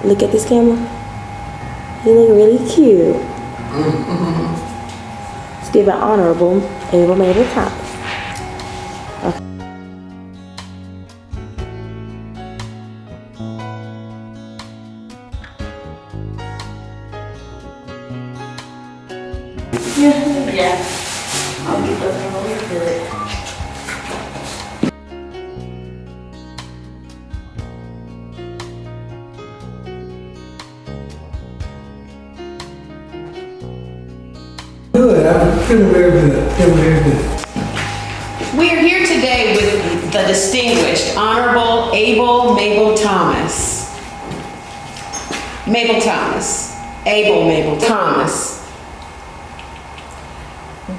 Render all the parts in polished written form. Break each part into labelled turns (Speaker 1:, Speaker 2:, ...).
Speaker 1: Look at this camera. You look really cute. Let's give an honorable Able Mable Thomas. Okay. Yeah. I'll get those a little good.
Speaker 2: Good. I'm feeling very good. Feeling very good.
Speaker 3: We are here today with the distinguished Honorable Able Mable Thomas. Able Mable Thomas.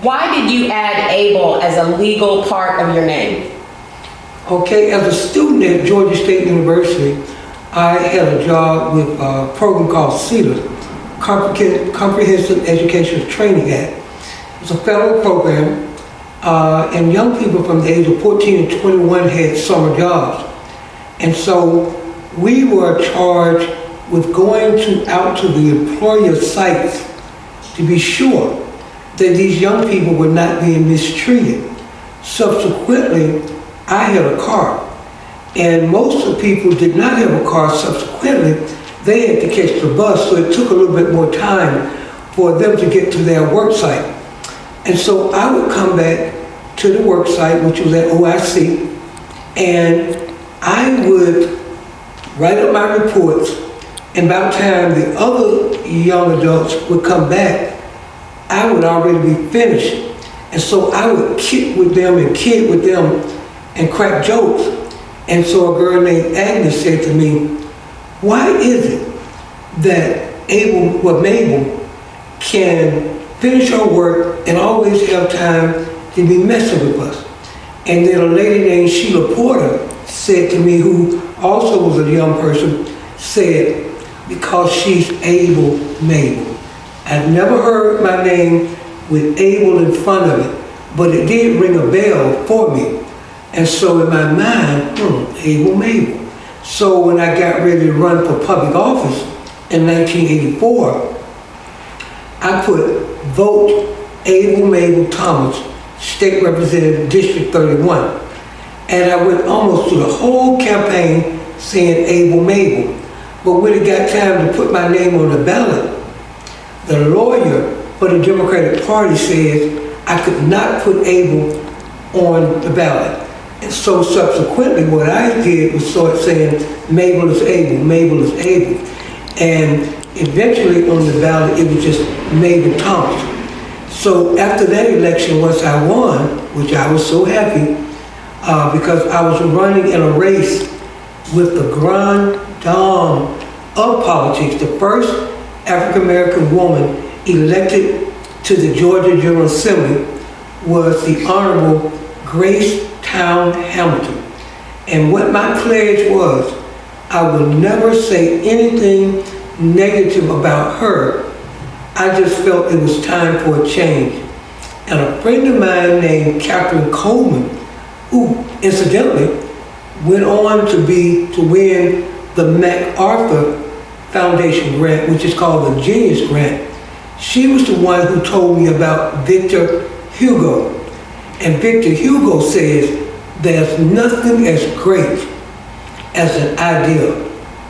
Speaker 3: Why did you add Able as a legal part of your name?
Speaker 2: Okay, as a student at Georgia State University, I had a job with a program called CETA, Comprehensive Educational Training Act. It's a federal program, and young people from the age of 14 to 21 had summer jobs. And so we were charged with going out to the employer sites to be sure that these young people were not being mistreated. Subsequently, I had a car, and most of the people did not have a car. Subsequently, they had to catch the bus, so it took a little bit more time for them to get to their work site. And so I would come back to the work site, which was at OIC, and I would write up my reports, and by the time the other young adults would come back, I would already be finished. And so I would kid with them and crack jokes. And so a girl named Agnes said to me, why is it that Mable can finish her work and always have time to be messing with us? And then a lady named Sheila Porter said to me, who also was a young person, said, because she's Able Mable. I've never heard my name with Able in front of it, but it did ring a bell for me. And so in my mind, Able Mable. So when I got ready to run for public office in 1984, I put vote Able Mable Thomas, State Representative, District 31. And I went almost through the whole campaign saying Able Mable. But when it got time to put my name on the ballot, the lawyer for the Democratic Party said I could not put Able on the ballot. And so subsequently what I did was start saying Mable is Able, Mable is Able. And eventually on the ballot it was just Mable Thomas. So after that election, once I won, which I was so happy, because I was running in a race with the grande dame of politics, the first African-American woman elected to the Georgia General Assembly was the Honorable Grace Town Hamilton. And what my pledge was, I will never say anything negative about her. I just felt it was time for a change. And a friend of mine named Catherine Coleman, who incidentally went on to win the MacArthur Foundation grant, which is called the Genius Grant. She was the one who told me about Victor Hugo. And Victor Hugo says, there's nothing as great as an idea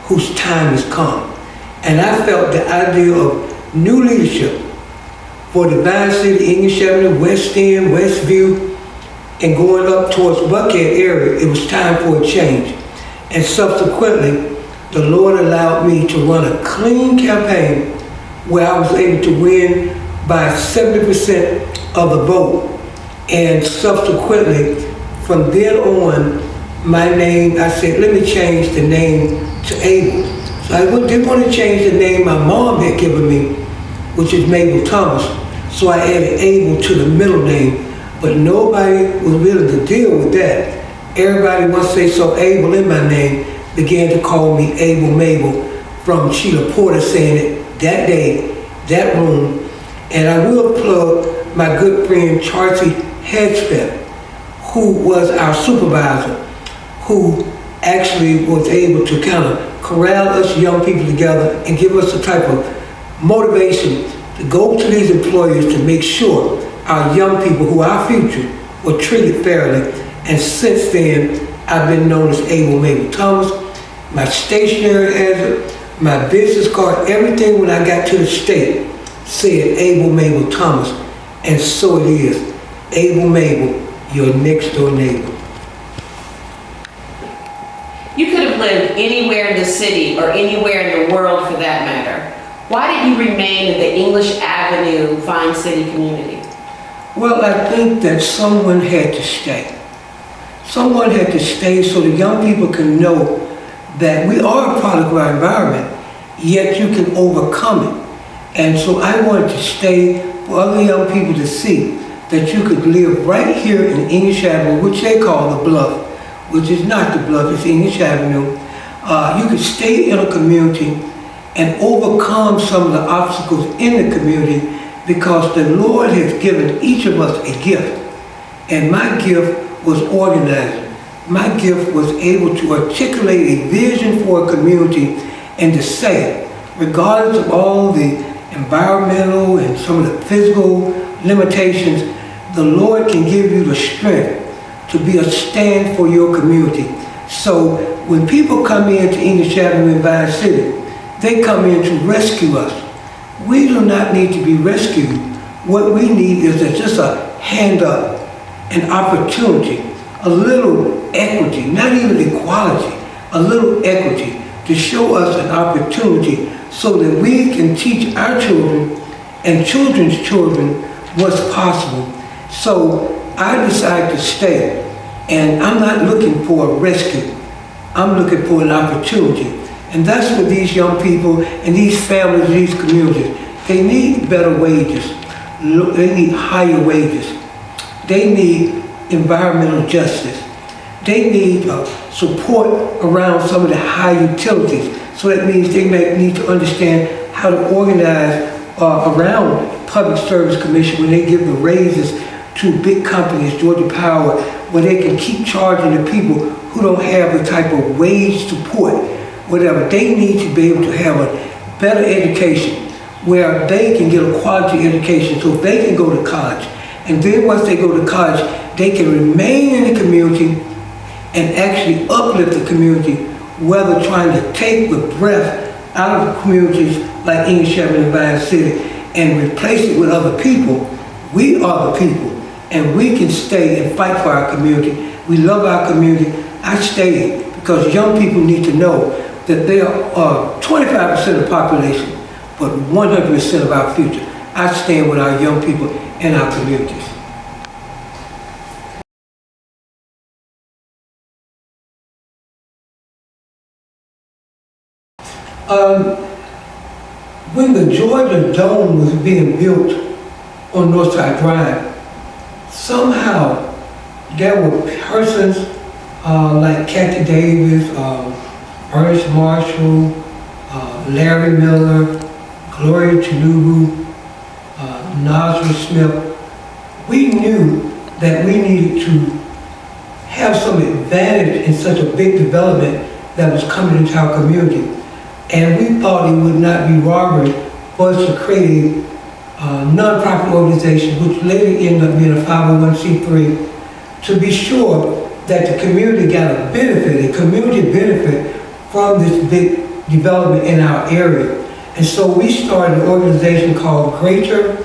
Speaker 2: whose time has come. And I felt the idea of new leadership for Divine City, English Avenue, West End, Westview, and going up towards Buckhead area, it was time for a change. And subsequently, the Lord allowed me to run a clean campaign where I was able to win by 70% of the vote. And subsequently, from then on, my name, I said, let me change the name to Able. So I didn't want to change the name my mom had given me, which is Mable Thomas. So I added Able to the middle name, but nobody was willing to deal with that. Everybody, once they saw Able in my name, began to call me Able Mable, from Sheila Porter saying it that day, that room. And I will plug my good friend Charcy Hedgepeth, who was our supervisor who actually was able to kind of corral us young people together and give us the type of motivation to go to these employers to make sure our young people, who are our future, were treated fairly. And since then, I've been known as Able Mable Thomas. My stationery has my business card, everything when I got to the state said Able Mable Thomas. And so it is. Able Mable, your next door neighbor.
Speaker 3: You could have lived anywhere in the city or anywhere in the world for that matter. Why did you remain in the English Avenue Vine City community?
Speaker 2: Well, I think that someone had to stay. Someone had to stay so the young people can know that we are a product of our environment, yet you can overcome it. And so I wanted to stay for other young people to see that you could live right here in English Avenue, which they call the Bluff, which is not the Bluff, it's English Avenue. You could stay in a community and overcome some of the obstacles in the community because the Lord has given each of us a gift. And my gift was organizing. My gift was able to articulate a vision for a community and to say, regardless of all the environmental and some of the physical limitations, the Lord can give you the strength to be a stand for your community. So when people come into English Avenue in Vine City, they come in to rescue us. We do not need to be rescued. What we need is just a hand up, an opportunity, a little equity, not even equality, a little equity to show us an opportunity so that we can teach our children and children's children what's possible. So I decided to stay, and I'm not looking for a rescue. I'm looking for an opportunity. And that's what these young people and these families, these communities, they need better wages. They need higher wages. They need environmental justice. They need support around some of the high utilities. So that means they may need to understand how to organize around Public Service Commission when they give the raises to big companies, Georgia Power, where they can keep charging the people who don't have the type of wage support, whatever. They need to be able to have a better education where they can get a quality education so they can go to college. And then once they go to college, they can remain in the community and actually uplift the community, whether trying to take the breath out of communities like English Avenue and Vine City and replace it with other people. We are the people, and we can stay and fight for our community. We love our community. I stay because young people need to know that they are 25% of the population, but 100% of our future. I stand with our young people and our communities. When the Georgia Dome was being built on Northside Drive, somehow there were persons like Kathy Davis, Ernest Marshall, Larry Miller, Gloria Chilubu, Nazareth Smith. We knew that we needed to have some advantage in such a big development that was coming into our community. And we thought it would not be robbery for us to create a nonprofit organization, which later ended up being a 501c3, to be sure that the community got a benefit, a community benefit from this big development in our area. And so we started an organization called Greater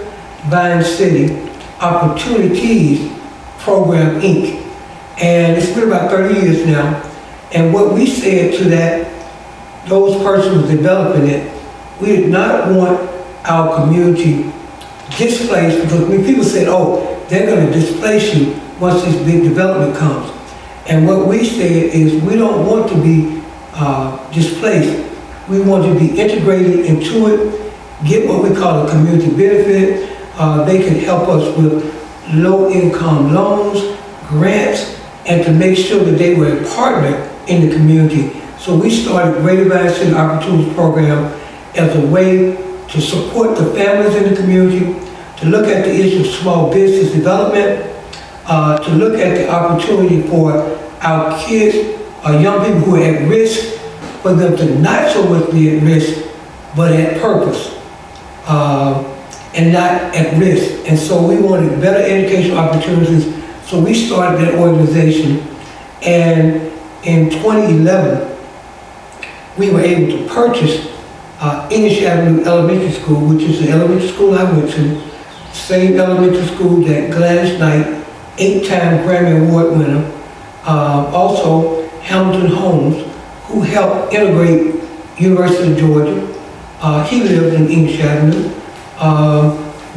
Speaker 2: Vine City Opportunities Program, Inc. And it's been about 30 years now. And what we said to that, those persons developing it, we did not want our community displaced, because when people said, oh, they're going to displace you once this big development comes. And what we said is we don't want to be displaced. We want to be integrated into it, get what we call a community benefit. They can help us with low-income loans, grants, and to make sure that they were a partner in the community. So we started Greater Vine City Opportunities Program as a way to support the families in the community, to look at the issue of small business development, to look at the opportunity for our kids young people who are at risk, for them to not so much be at risk, but at purpose, and not at risk. And so we wanted better educational opportunities, so we started that organization. And in 2011, we were able to purchase English Avenue Elementary School, which is the elementary school I went to, same elementary school that Gladys Knight, 8-time Grammy Award winner, also Hamilton Holmes, who helped integrate University of Georgia. He lived in English Avenue.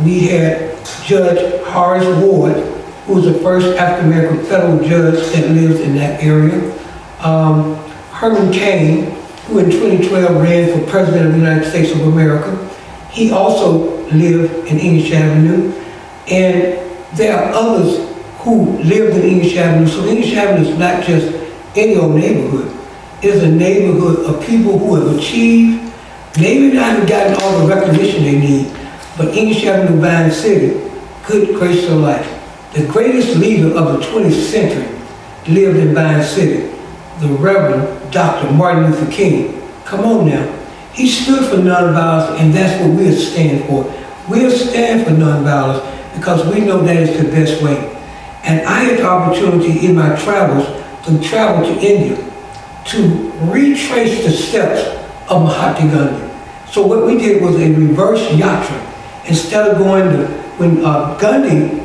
Speaker 2: We had Judge Horace Ward, who was the first African-American federal judge that lives in that area. Herman Cain, who in 2012 ran for President of the United States of America. He also lived in English Avenue. And there are others who lived in English Avenue. So English Avenue is not just any old neighborhood. It's a neighborhood of people who have achieved, maybe not even gotten all the recognition they need, but English Avenue, Vine City, good gracious of life. The greatest leader of the 20th century lived in Vine City, the Reverend Dr. Martin Luther King. Come on now. He stood for nonviolence, and that's what we'll stand for. We'll stand for nonviolence because we know that is the best way. And I had the opportunity in my travels to travel to India to retrace the steps of Mahatma Gandhi. So what we did was a reverse yatra. Instead of going to, when Gandhi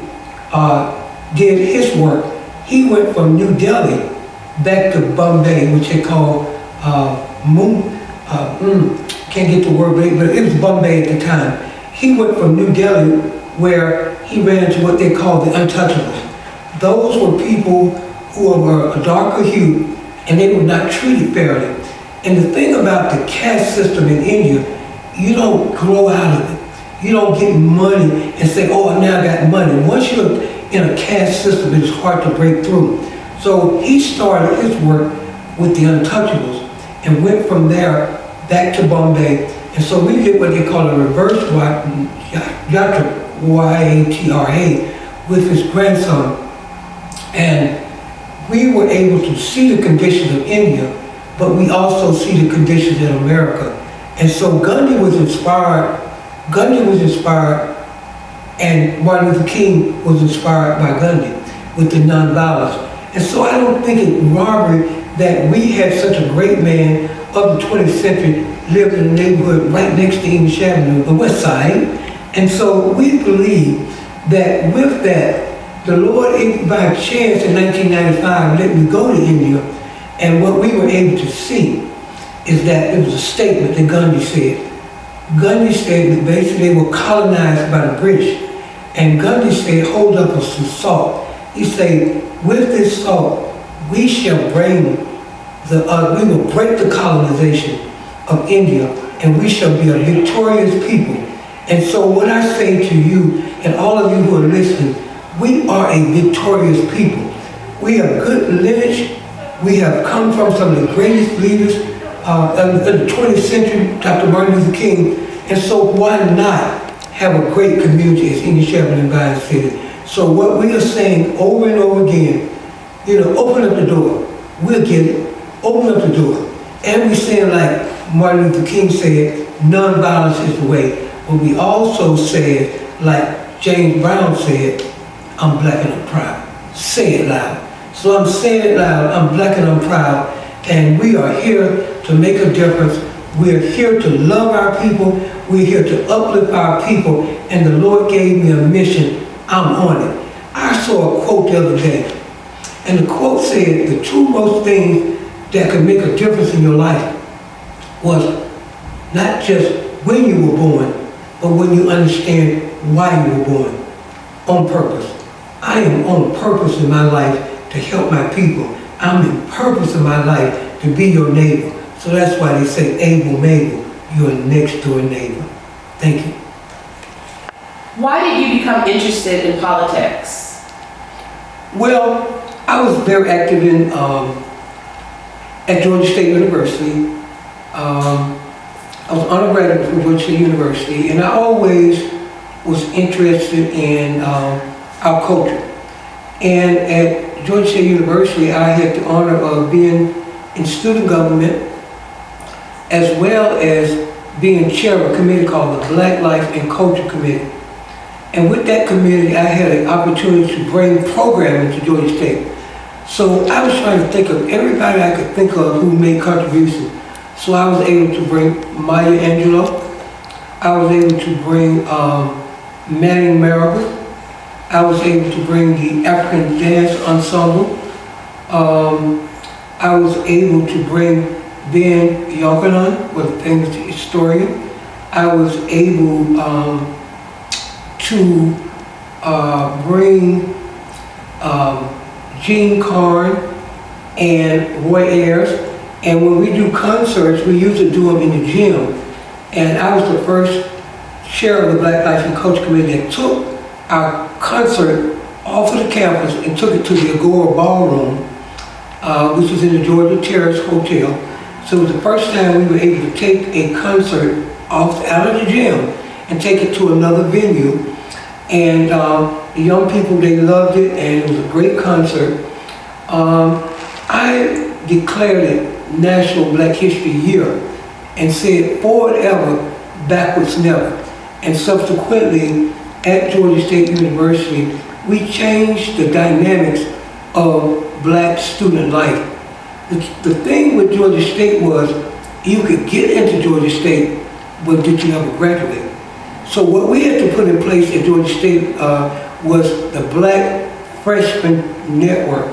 Speaker 2: did his work, he went from New Delhi back to Bombay, which they call can't get the word right, but it was Bombay at the time. He went from New Delhi, where he ran into what they call the untouchables. Those were people who were a darker hue, and they were not treated fairly. And the thing about the caste system in India, you don't grow out of it. You don't get money and say, oh, I now got money. Once you're in a caste system, it's hard to break through. So he started his work with the untouchables and went from there back to Bombay. And so we did what they call a reverse yatra, Y-A-T-R-A, with his grandson. And we were able to see the conditions of India, but we also see the conditions in America. And so Gandhi was inspired, and Martin Luther King was inspired by Gandhi with the nonviolence. And so I don't think it's robbery that we had such a great man of the 20th century lived in a neighborhood right next to English Avenue, the West Side. And so we believe that with that, the Lord, by chance in 1995, let me go to India, and what we were able to see is that it was a statement that Gandhi said. Gandhi said that basically they were colonized by the British, and Gandhi said, hold up with some salt. He said, with this salt, we shall bring we will break the colonization of India, and we shall be a victorious people. And so what I say to you, and all of you who are listening, we are a victorious people. We have good lineage. We have come from some of the greatest leaders of the 20th century, Dr. Martin Luther King. And so why not have a great community as English Avenue and Vine City? So what we are saying over and over again, open up the door. We'll get it. Open up the door. And we're saying, like Martin Luther King said, nonviolence is the way. But we also said, like James Brown said, I'm black and I'm proud. Say it loud. So I'm saying it loud, I'm black and I'm proud, and we are here to make a difference. We're here to love our people. We're here to uplift our people, and the Lord gave me a mission. I'm on it. I saw a quote the other day, and the quote said, the two most things that could make a difference in your life was not just when you were born, but when you understand why you were born, on purpose. I am on purpose in my life to help my people. I'm in purpose in my life to be your neighbor. So that's why they say, Able, Mable, you're a next door neighbor. Thank you.
Speaker 3: Why did you become interested in politics?
Speaker 2: Well, I was very active at Georgia State University. I was undergraduate from Georgia State University, and I always was interested in our culture. And at Georgia State University, I had the honor of being in student government, as well as being chair of a committee called the Black Life and Culture Committee. And with that committee, I had an opportunity to bring programming to Georgia State. So I was trying to think of everybody I could think of who made contributions. So I was able to bring Maya Angelou. I was able to bring Manning Marable. I was able to bring the African Dance Ensemble. I was able to bring Ben Yochanan, was a famous historian. I was able to bring Gene Carn and Roy Ayers. And when we do concerts, we usually do them in the gym. And I was the first chair of the Black Life and Culture Committee that took our concert off of the campus and took it to the Agora Ballroom, which is in the Georgia Terrace Hotel. So it was the first time we were able to take a concert out of the gym and take it to another venue. And the young people, they loved it, and it was a great concert. I declared it National Black History Year and said forward ever, backwards never. And subsequently at Georgia State University, we changed the dynamics of black student life. The thing with Georgia State was you could get into Georgia State, but did you ever graduate? So what we had to put in place at Georgia State was the Black Freshman Network.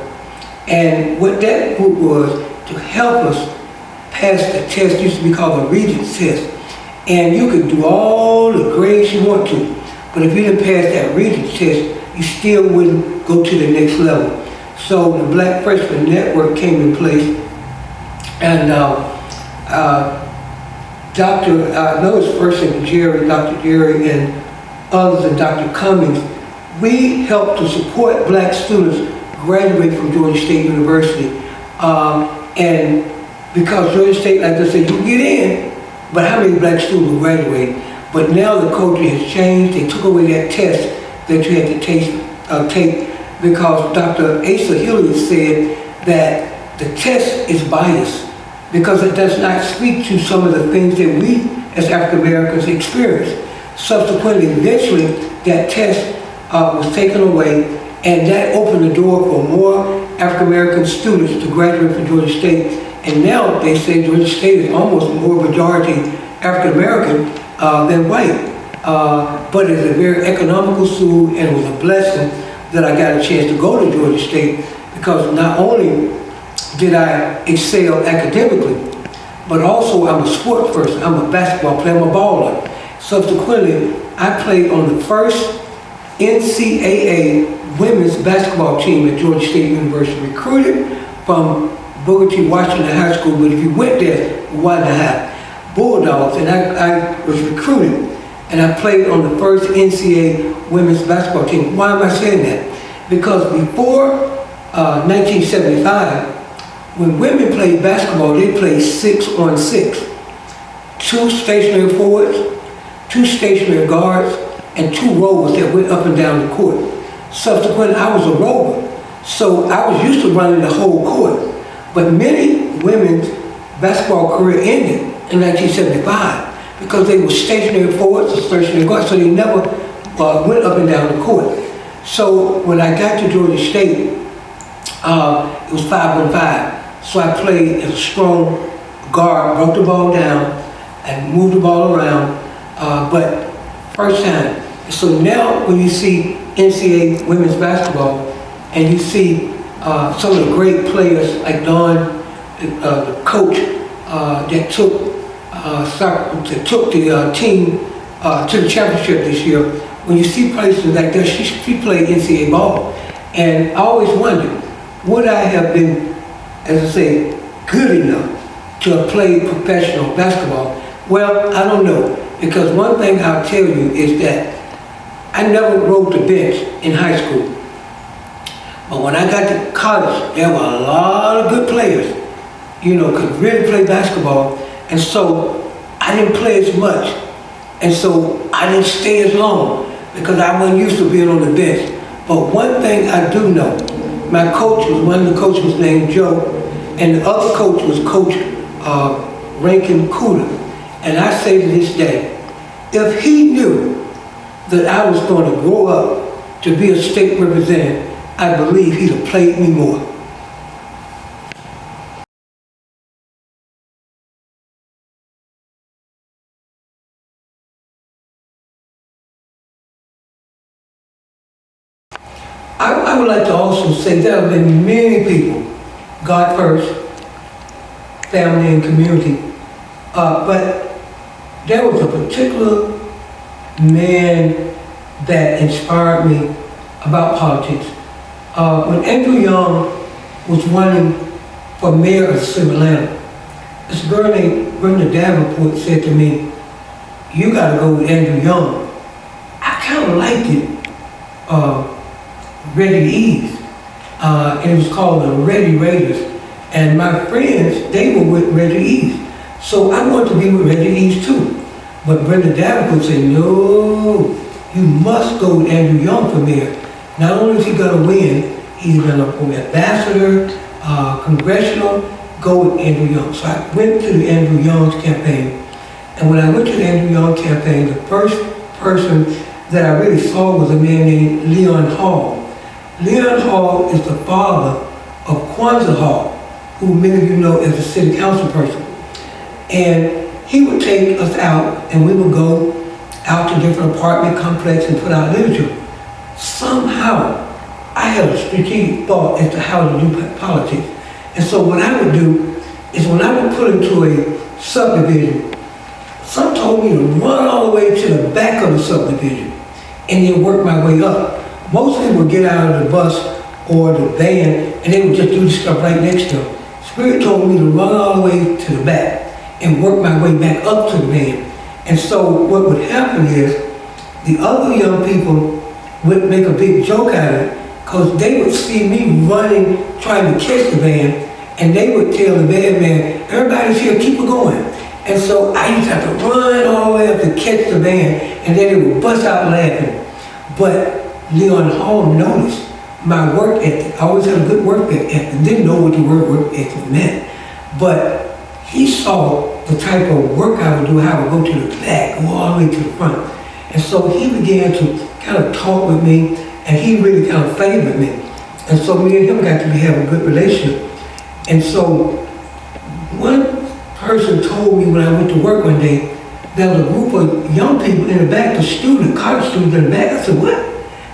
Speaker 2: And what that group was to help us pass the test, used to be called the Regents test. And you could do all the grades you want to, but if you didn't pass that Regents test, you still wouldn't go to the next level. So the Black Freshman Network came in place, and Dr. I know his first name Jerry, Dr. Jerry, and others, and Dr. Cummings, we helped to support black students graduate from Georgia State University. And because Georgia State, like I said, you get in, but how many black students will graduate? But now the culture has changed. They took away that test that you had to take because Dr. Asa Hilliard said that the test is biased because it does not speak to some of the things that we as African Americans experience. Subsequently, eventually, that test was taken away, and that opened the door for more African American students to graduate from Georgia State. And now they say Georgia State is almost more majority African American than white. But it's a very economical school, and it was a blessing that I got a chance to go to Georgia State, because not only did I excel academically, but also I'm a sports person. I'm a basketball player, I'm a baller. Subsequently, I played on the first NCAA women's basketball team at Georgia State University, recruited from Booker T. Washington High School, but if you went there, why the high? Bulldogs, and I was recruited, and I played on the first NCAA women's basketball team. Why am I saying that? Because before 1975, when women played basketball, they played 6-on-6. 2 stationary forwards, 2 stationary guards, and 2 rovers that went up and down the court. Subsequently, I was a rover, so I was used to running the whole court. But many women's basketball career ended in 1975 because they were stationary forwards or stationary guards, so they never went up and down the court. So when I got to Georgia State, it was 5-on-5. So I played as a strong guard, broke the ball down, and moved the ball around, but first time. So now when you see NCAA women's basketball, and you see some of the great players like Don, the coach that took the team to the championship this year, when you see places like that, she played NCAA ball. And I always wondered, would I have been, as I say, good enough to have played professional basketball? Well, I don't know, because one thing I'll tell you is that I never rode the bench in high school. But when I got to college, there were a lot of good players, could really play basketball. And so I didn't play as much. And so I didn't stay as long because I wasn't used to being on the bench. But one thing I do know, my coach one of the coaches was named Joe, and the other coach was Coach Rankin Cooter. And I say to this day, if he knew that I was going to grow up to be a state representative, I believe he'd have played me more. I would like to also say there have been many people, God first, family and community, but there was a particular man that inspired me about politics. When Andrew Young was running for mayor of the city of Atlanta, this girl named Brenda Davenport said to me, "You gotta go with Andrew Young." I kind of liked it. Ready to Ease, and it was called the Ready Raiders. And my friends, they were with Ready to Ease. So I wanted to be with Ready to Ease too. But Brenda Davenport said, "No, you must go with Andrew Young for mayor. Not only is he gonna win, he's gonna be ambassador, congressional, go with Andrew Young." So I went to the Andrew Young's campaign. And when I went to the Andrew Young campaign, the first person that I really saw was a man named Leon Hall. Leon Hall is the father of Kwanzaa Hall, who many of you know as a city council person. And he would take us out and we would go out to different apartment complexes and put out literature. Somehow, I had a strategic thought as to how to do politics. And so what I would do is when I would put into a subdivision, some told me to run all the way to the back of the subdivision and then work my way up. Most people would get out of the bus or the van and they would just do the stuff right next to them. Spirit told me to run all the way to the back and work my way back up to the van. And so what would happen is the other young people would make a big joke out of it because they would see me running, trying to catch the van, and they would tell the van man, "Everybody's here, keep it going." And so I used to have to run all the way up to catch the van, and then they would bust out laughing. But Leon Hall noticed my work ethic. I always had a good work ethic. Didn't know what the word work ethic meant. But he saw the type of work I would do, how I would go to the back, go all the way to the front. And so he began to kind of talk with me, and he really kind of favored me. And so me and him got to have a good relationship. And so one person told me when I went to work one day, there was a group of young people in the back, the students, college students in the back. I said, "What?"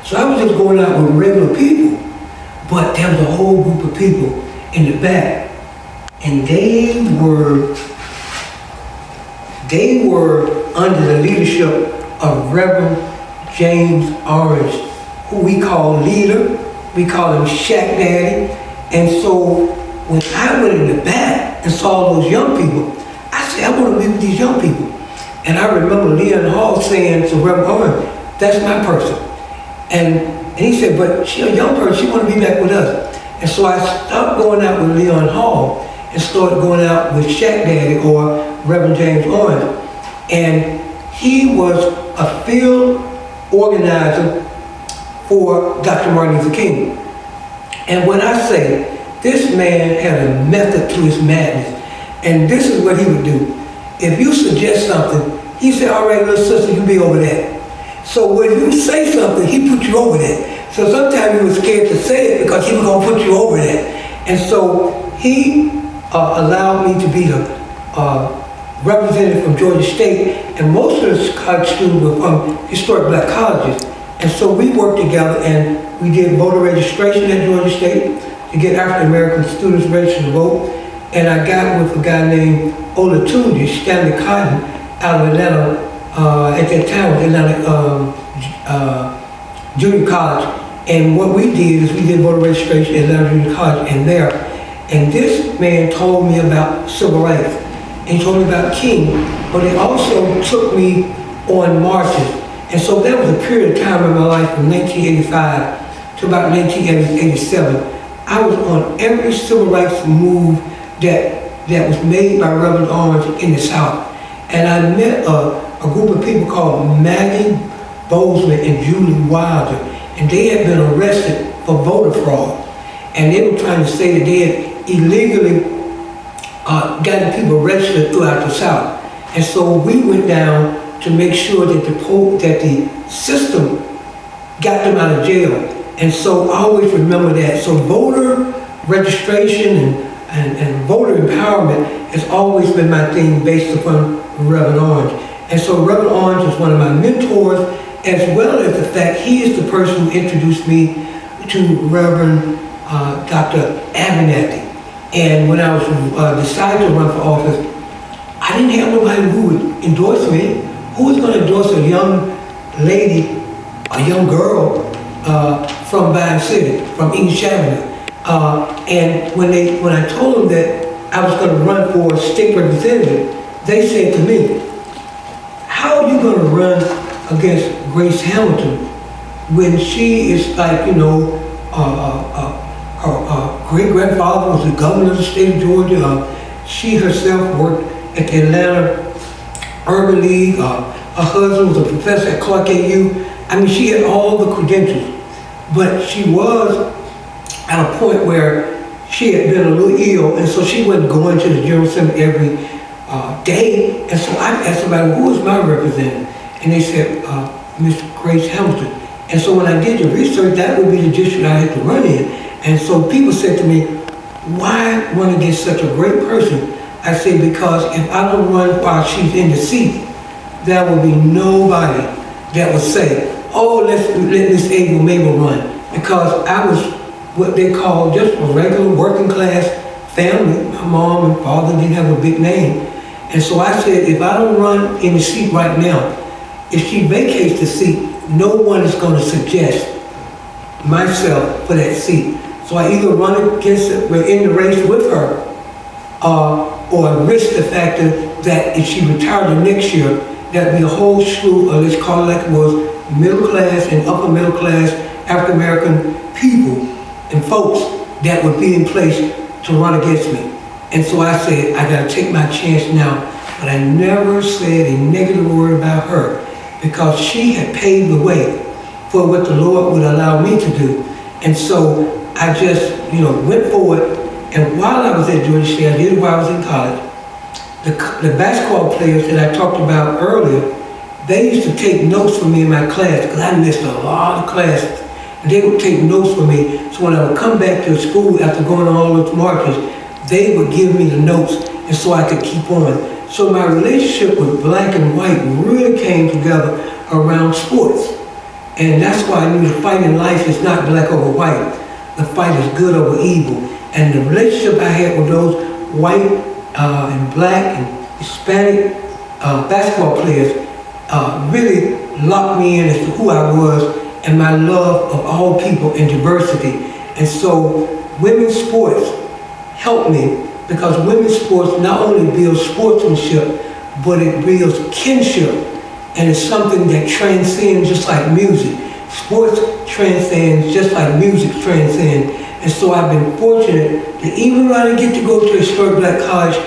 Speaker 2: So I was just going out with regular people, but there was a whole group of people in the back, and they were under the leadership of Reverend James Orange, who we call leader. We call him Shack Daddy. And so when I went in the back and saw those young people, I said, "I want to be with these young people." And I remember Leon Hall saying to Reverend Orange, "That's my person." And he said, "But she's a young person, she want to be back with us." And so I stopped going out with Leon Hall and started going out with Shack Daddy or Reverend James Orange. And he was a field organizer for Dr. Martin Luther King. And when I say, this man had a method to his madness. And this is what he would do. If you suggest something, he said, "All right, little sister, you be over there." So when you say something, he put you over there. So sometimes you were scared to say it because he was going to put you over there. And so he allowed me to be the representative from Georgia State, and most of the college students were from historic black colleges. And so we worked together and we did voter registration at Georgia State to get African American students registered to vote. And I got with a guy named Olatunji Stanley Cotton out of Atlanta. At that time, was Atlanta Junior College. And what we did is we did voter registration at Atlanta Junior College and there. And this man told me about civil rights. And he told me about King, but he also took me on marches. And so that was a period of time in my life from 1985 to about 1987. I was on every civil rights move that was made by Reverend Orange in the South. And I met a group of people called Maggie Bozeman and Julie Wilder, and they had been arrested for voter fraud. And they were trying to say that they had illegally gotten people registered throughout the South. And so we went down to make sure that the system got them out of jail. And so I always remember that. So voter registration and voter empowerment has always been my thing based upon Reverend Orange. And so Reverend Orange is one of my mentors, as well as the fact he is the person who introduced me to Reverend Dr. Abernathy. And when I was decided to run for office, I didn't have nobody who would endorse me. Who was going to endorse a young lady, a young girl from Baton City, from English Avenue? And when I told them that I was going to run for state representative, they said to me, "How are you going to run against Grace Hamilton when she is like, you know, her great-grandfather was the governor of the state of Georgia. She herself worked at the Atlanta Urban League. Her husband was a professor at Clark AU. I mean, she had all the credentials, but she was at a point where she had been a little ill, and so she wasn't going to the General Assembly every day. And so I asked somebody, who was my representative? And they said, Miss Grace Hamilton. And so when I did the research, that would be the district I had to run in. And so people said to me, why run against such a great person? I said, because if I don't run while she's in the seat, there will be nobody that would say, oh, let Miss Mable run. Because I was what they call just a regular working class family. My mom and father didn't have a big name. And so I said, if I don't run in the seat right now, if she vacates the seat, no one is going to suggest myself for that seat. So I either run against it, we're in the race with her, or risk the factor that if she retired the next year, there'd be a whole slew of, let's call it like it was, middle class and upper middle class African American people and folks that would be in place to run against me. And so I said, I gotta take my chance now. But I never said a negative word about her because she had paved the way for what the Lord would allow me to do. And so I just, went forward. And while I was at Georgia State, I did it while I was in college. The basketball players that I talked about earlier, they used to take notes from me in my class because I missed a lot of classes. And they would take notes from me. So when I would come back to school after going on all those marches, they would give me the notes and so I could keep on. So my relationship with black and white really came together around sports. And that's why I knew the fight in life is not black over white. The fight is good over evil. And the relationship I had with those white and black and Hispanic basketball players really locked me in as to who I was and my love of all people and diversity. And so women's sports helped me because women's sports not only builds sportsmanship, but it builds kinship. And it's something that transcends just like music. Sports transcends just like music transcends. And so I've been fortunate that even when I didn't get to go to historic black college,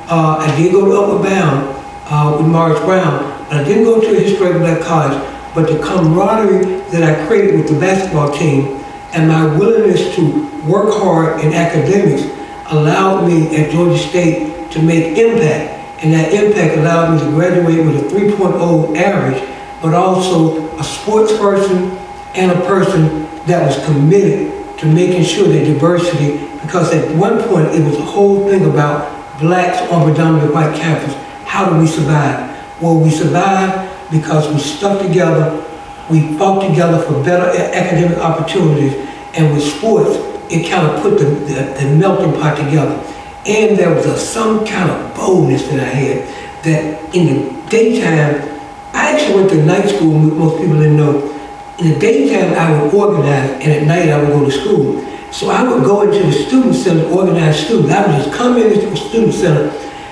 Speaker 2: I did go to Upper Bound with Morris Brown, but I didn't go to a historic black college. But the camaraderie that I created with the basketball team and my willingness to work hard in academics allowed me at Georgia State to make impact. And that impact allowed me to graduate with a 3.0 average, but also a sports person and a person that was committed to making sure that diversity, because at one point it was a whole thing about blacks on predominantly white campus. How do we survive? Well, we survived because we stuck together, we fought together for better academic opportunities, and with sports, it kind of put the melting pot together. And there was some kind of boldness that I had, that in the daytime, I actually went to night school, most people didn't know. In the daytime, I would organize, and at night, I would go to school. So I would go into the student center to organize students. I would just come into the student center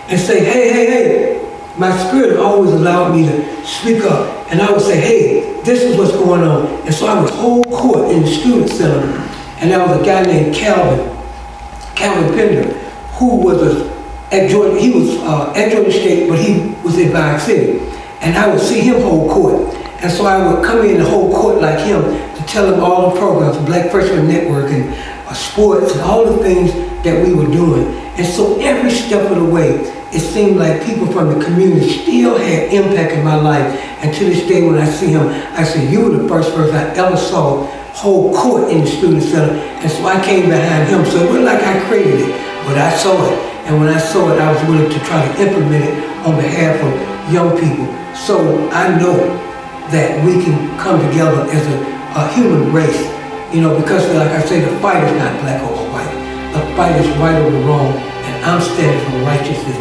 Speaker 2: and say, hey. My spirit always allowed me to speak up. And I would say, hey, this is what's going on. And so I would hold court in the student center. And there was a guy named Calvin Pender, who was at Georgia. He was at Georgia State, but he was in Baton City. And I would see him hold court. And so I would come in and hold court like him to tell him all the programs, Black Freshman Network and sports and all the things that we were doing. And so every step of the way, it seemed like people from the community still had impact in my life. And to this day, when I see him, I say, you were the first person I ever saw hold court in the student center. And so I came behind him. So it wasn't like I created it, but I saw it. And when I saw it, I was willing to try to implement it on behalf of young people. So I know that we can come together as a human race, you know, because like I say, the fight is not black over white. The fight is right over wrong, and I'm standing for righteousness.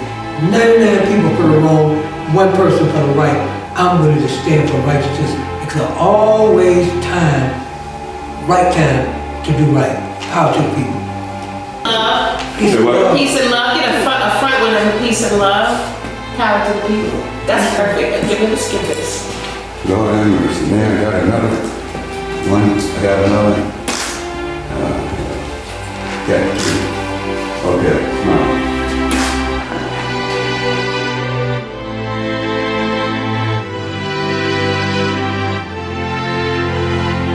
Speaker 2: 99 people for the wrong, one person for the right. I'm willing to stand for righteousness because always right time to do right. Power to the people. Peace and love.
Speaker 3: Peace and love. Get a front with them. Peace and love. Power to the people. That's perfect. Give me the skippers.
Speaker 4: Lord have mercy, man, I got another one. I got another. Okay, come on.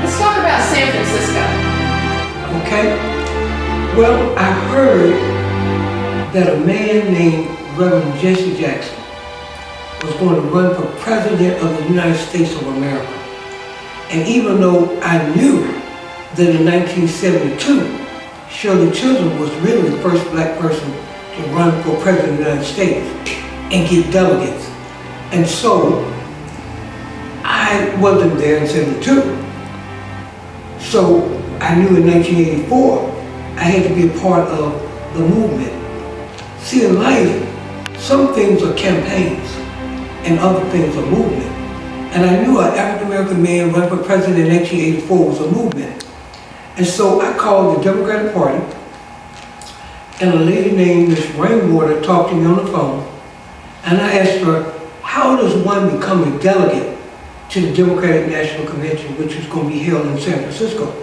Speaker 3: Let's talk about San Francisco.
Speaker 2: Okay? Well, I heard that a man named Reverend Jesse Jackson was going to run for president of the United States of America. And even though I knew that in 1972, Shirley Chisholm was really the first black person to run for president of the United States and get delegates. And so, I wasn't there in 72. So, I knew in 1984, I had to be a part of the movement. See, in life, some things are campaigns and other things are movement. And I knew an African-American man running for president in 1984 was a movement. And so I called the Democratic Party, and a lady named Miss Rainwater talked to me on the phone, and I asked her, how does one become a delegate to the Democratic National Convention, which was going to be held in San Francisco?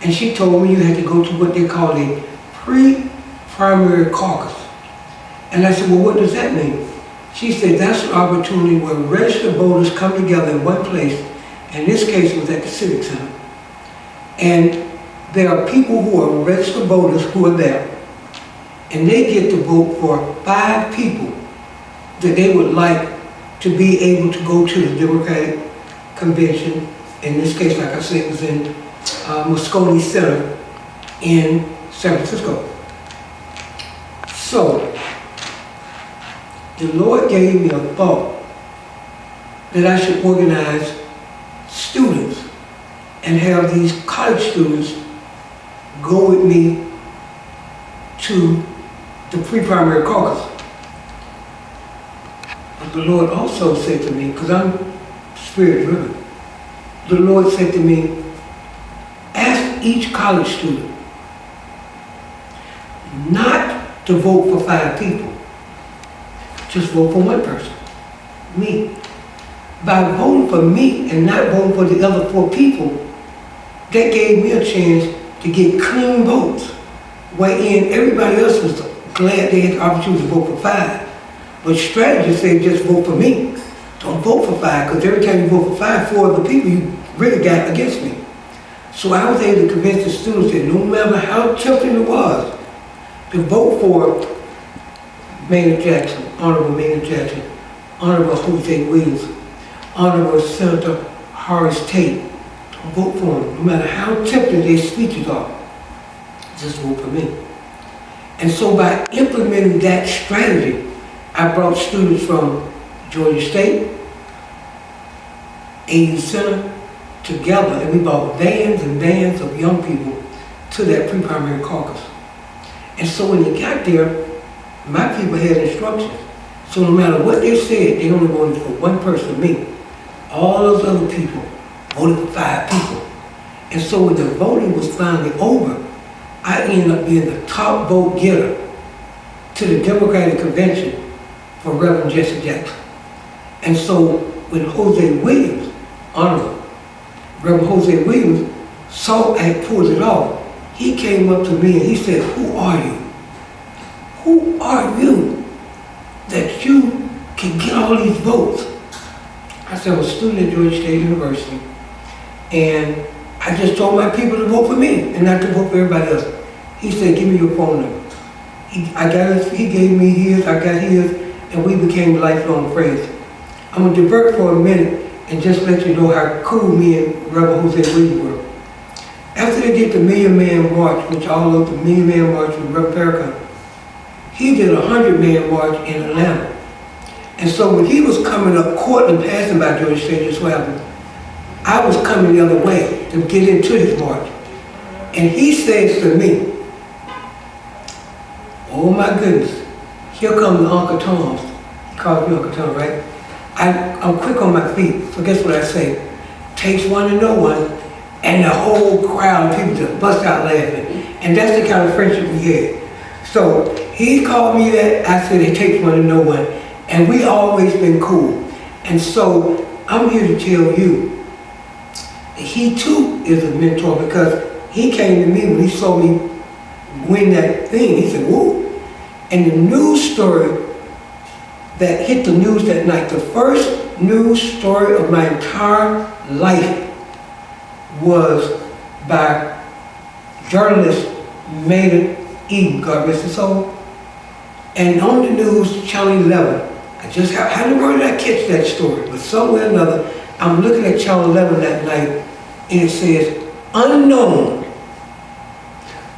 Speaker 2: And she told me you had to go to what they call a pre-primary caucus. And I said, well, what does that mean? She said, that's an opportunity where registered voters come together in one place. In this case, it was at the Civic Center. And there are people who are registered voters who are there. And they get to vote for 5 people that they would like to be able to go to the Democratic Convention. In this case, like I said, it was in Moscone Center in San Francisco. So, the Lord gave me a thought that I should organize students and have these college students go with me to the pre-primary caucus. But the Lord also said to me, because I'm spirit-driven, the Lord said to me, ask each college student not to vote for 5 people. Just vote for one person, me. By voting for me and not voting for the other 4 people, that gave me a chance to get clean votes, wherein everybody else was glad they had the opportunity to vote for 5. But strategists say just vote for me. Don't vote for 5, because every time you vote for 5, 4 of the people you really got against me. So I was able to convince the students that no matter how tempting it was to vote for Maynard Jackson, Honorable Maynard Jackson, Honorable Jose Williams, Honorable Senator Horace Tate, don't vote for them, no matter how tempting their speeches are. Just vote for me. And so by implementing that strategy, I brought students from Georgia State, AU Center, together, and we brought vans and vans of young people to that pre-primary caucus. And so when they got there, my people had instructions. So no matter what they said, they only voted for one person, me. All those other people voted for 5 people. And so when the voting was finally over, I ended up being the top vote getter to the Democratic Convention for Reverend Jesse Jackson. And so when Jose Williams, Honorable Reverend Jose Williams, saw I had pulled it off, he came up to me and he said, who are you? Who are you that you can get all these votes? I said, I'm a student at Georgia State University, and I just told my people to vote for me and not to vote for everybody else. He said, give me your phone number. He gave me his, I got his, and we became lifelong friends. I'm gonna divert for a minute and just let you know how cool me and Rebel Jose Williams were. After they did the Million Man March, which all of the Million Man March with Rebel Farrakhan, he did a 100-man march in Atlanta. And so when he was coming up court and passing by Georgia State, just what happened, I was coming the other way to get into his march. And he says to me, oh my goodness, here comes Uncle Tom's. He calls me Uncle Tom, right? I'm quick on my feet, so guess what I say? Takes one to know one, and the whole crowd of people just bust out laughing. And that's the kind of friendship we had. So he called me that, I said it takes one to know one. And we always been cool. And so I'm here to tell you, he too is a mentor because he came to me when he saw me win that thing. He said, whoa. And the news story that hit the news that night, the first news story of my entire life was by journalist Mable, God rest his soul. And on the news, Channel 11, how in the world did I catch that story? But somewhere or another, I'm looking at Channel 11 that night, and it says, unknown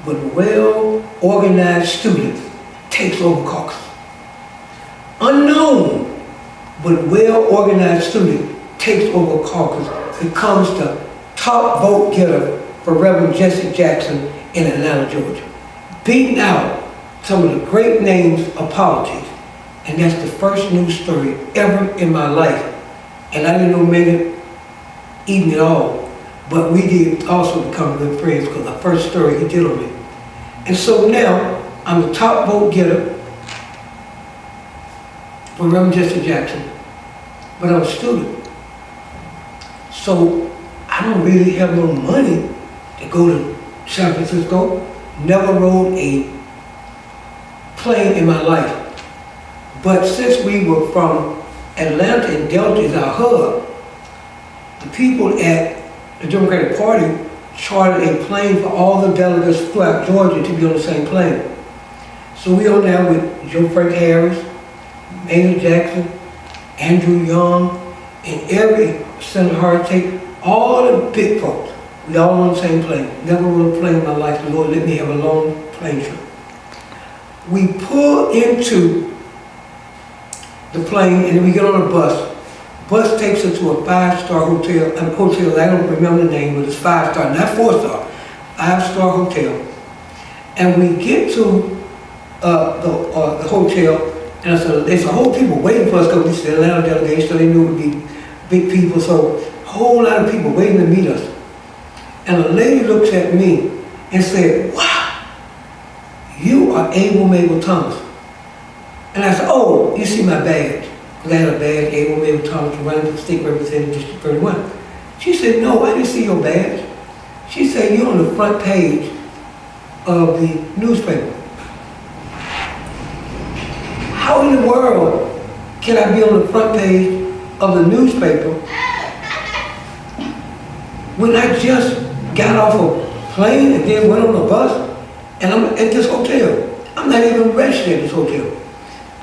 Speaker 2: but well-organized student takes over caucus. Unknown but well-organized student takes over caucus, becomes the top vote getter for Reverend Jesse Jackson in Atlanta, Georgia. Beating out some of the great names of politics. And that's the first news story ever in my life. And I didn't know Megan Eden at all. But we did also become good friends because the first story he did on me. And so now, I'm the top vote getter for Reverend Jesse Jackson. But I'm a student. So I don't really have no money to go to San Francisco. Never rode a plane in my life. But since we were from Atlanta and Delta is our hub, the people at the Democratic Party chartered a plane for all the delegates throughout Georgia to be on the same plane. So we on there with Joe Frank Harris, Maynard Jackson, Andrew Young, and every Senator Hartake, all the big folks. We all on the same plane. Never rode a plane in my life. The Lord let me have a long plane trip. We pull into the plane and then we get on a bus. Bus takes us to a 5-star hotel. I don't remember the name, but it's 5-star, not 4-star. 5-star hotel. And we get to the hotel, and there's a whole people waiting for us because this is the Atlanta delegation, so they knew it would be big people. So a whole lot of people waiting to meet us. And a lady looks at me and said, wow, you are Mable Thomas. And I said, oh, you see my badge. Because I had a badge, Mable Thomas, running for state representative District 31. She said, no, I didn't see your badge. She said, you're on the front page of the newspaper. How in the world can I be on the front page of the newspaper when I just got off a plane and then went on a bus and I'm at this hotel? I'm not even registered at this hotel.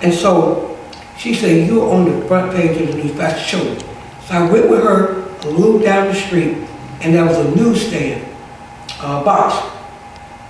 Speaker 2: And so she said, you're on the front page of the newspaper. I showed her. So I went with her a little down the street, and there was a newsstand box.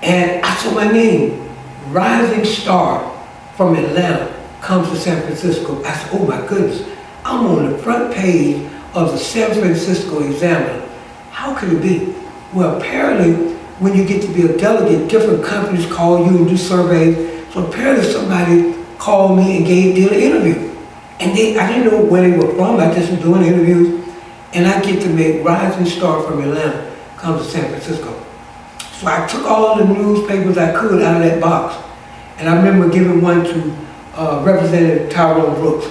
Speaker 2: And I saw my name, Rising Star from Atlanta, comes to San Francisco. I said, oh my goodness, I'm on the front page of the San Francisco Examiner. How could it be? Well, apparently, when you get to be a delegate, different companies call you and do surveys. So apparently somebody called me and did an interview. And I didn't know where they were from. I just was doing interviews. And I get to make Rising Star from Atlanta come to San Francisco. So I took all the newspapers I could out of that box. And I remember giving one to Representative Tyrone Brooks.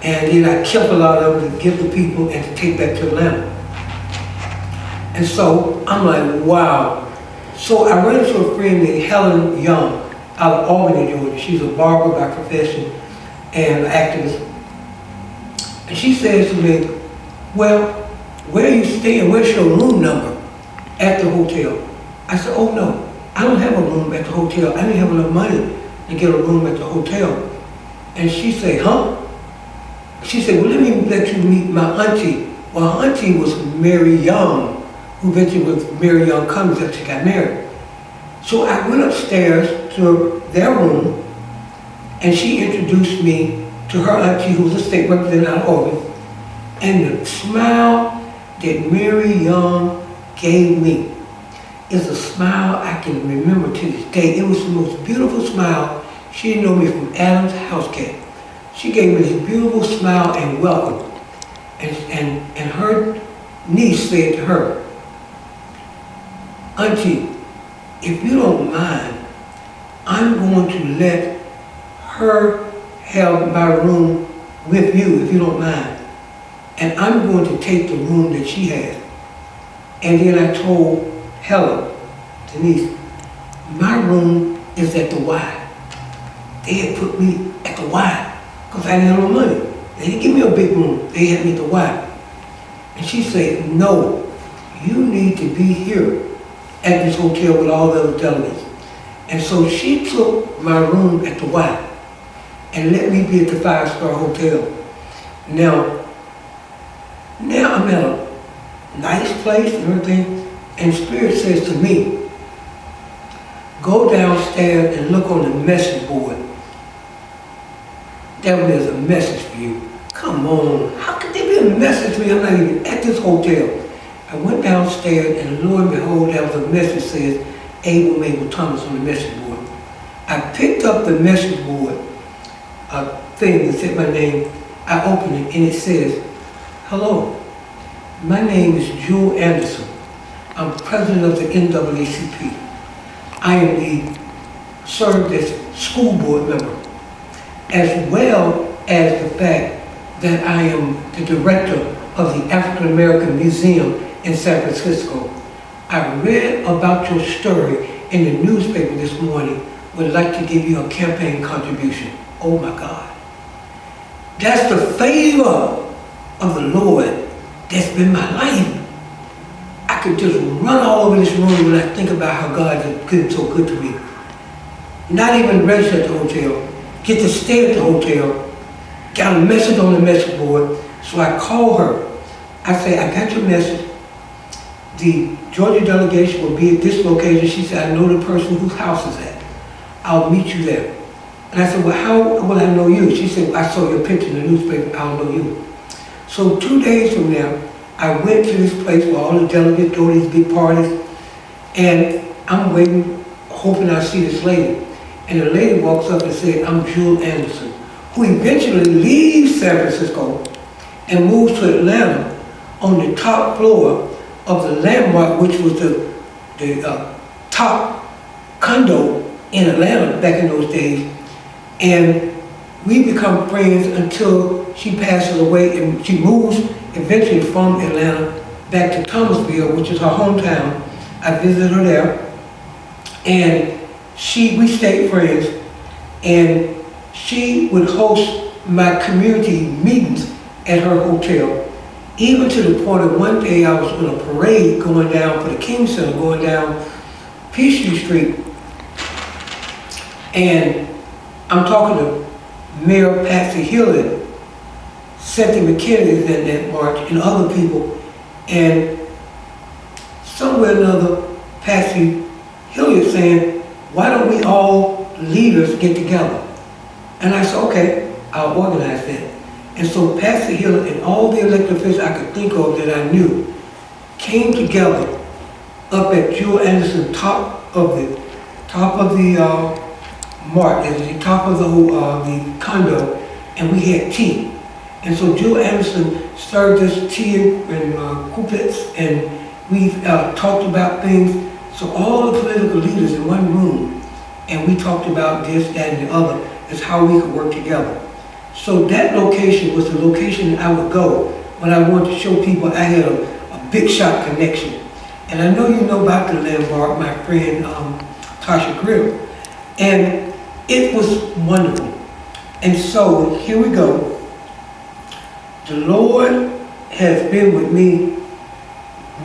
Speaker 2: And then I kept a lot of them to give to people and to take back to Atlanta. And so I'm like, wow. So I ran into a friend named Helen Young out of Albany, Georgia. She's a barber by profession and an activist. And she says to me, well, where are you staying? Where's your room number at the hotel? I said, oh no, I don't have a room at the hotel. I didn't have enough money and get a room at the hotel. And she said, huh? She said, well, let me let you meet my auntie. Well, her auntie was Mary Young, who eventually was Mary Young Cummings after she got married. So I went upstairs to their room, and she introduced me to her auntie, who was a state representative out of Oregon. And the smile that Mary Young gave me is a smile I can remember to this day. It was the most beautiful smile. She didn't know me from Adam's house cat. She gave me this beautiful smile and welcome. And her niece said to her, Auntie, if you don't mind, I'm going to let her have my room with you, if you don't mind. And I'm going to take the room that she has. And then I told Helen, Denise, my room is at the Y. They had put me at the Y because I didn't have no money. They didn't give me a big room. They had me at the Y. And she said, no, you need to be here at this hotel with all the other delegates. And so she took my room at the Y and let me be at the 5-star hotel. Now I'm at a nice place and everything, and Spirit says to me, go downstairs and look on the message board. There's a message for you. Come on, how could there be a message for me? I'm not even at this hotel. I went downstairs and lo and behold, there was a message that says, Mable Thomas on the message board. I picked up the message board, a thing that said my name. I opened it and it says, hello, my name is Jewel Anderson. I'm president of the NAACP. I am served as school board member, as well as the fact that I am the director of the African American Museum in San Francisco. I read about your story in the newspaper this morning. Would like to give you a campaign contribution. Oh my God. That's the favor of the Lord that's been my life. I could just run all over this room when I think about how God has been so good to me. Not even register at the hotel, get to stay at the hotel, got a message on the message board, so I call her. I say, I got your message. The Georgia delegation will be at this location. She said, I know the person whose house is at. I'll meet you there. And I said, well, how will I know you? She said, well, I saw your picture in the newspaper, I'll know you. So 2 days from now, I went to this place where all the delegates go to these big parties, and I'm waiting, hoping I see this lady. And the lady walks up and said, I'm Jewel Anderson, who eventually leaves San Francisco and moves to Atlanta on the top floor of the Landmark, which was the top condo in Atlanta back in those days. And we become friends until she passes away, and she moves eventually from Atlanta back to Thomasville, which is her hometown. I visited her there, and we stayed friends, and she would host my community meetings at her hotel, even to the point of one day I was on a parade going down for the King Center, going down Peachtree Street, and I'm talking to Mayor Patsy Hillard, Cynthia McKinney is in that march, and other people, and somewhere or another, Patsy Hillard saying, why don't we all leaders get together? And I said, okay, I'll organize that. And so Patsy Hillard and all the elected officials I could think of that I knew came together up at Jewel Anderson, top of the mark, at the top of the condo, and we had tea. And so Jewel Anderson served us tea and couplets, and we talked about things. So all the political leaders in one room, and we talked about this, that, and the other, is how we could work together. So that location was the location that I would go when I wanted to show people I had a big shot connection. And I know you know about the Landmark, my friend Tasha Grill. And it was wonderful. And so here we go. The Lord has been with me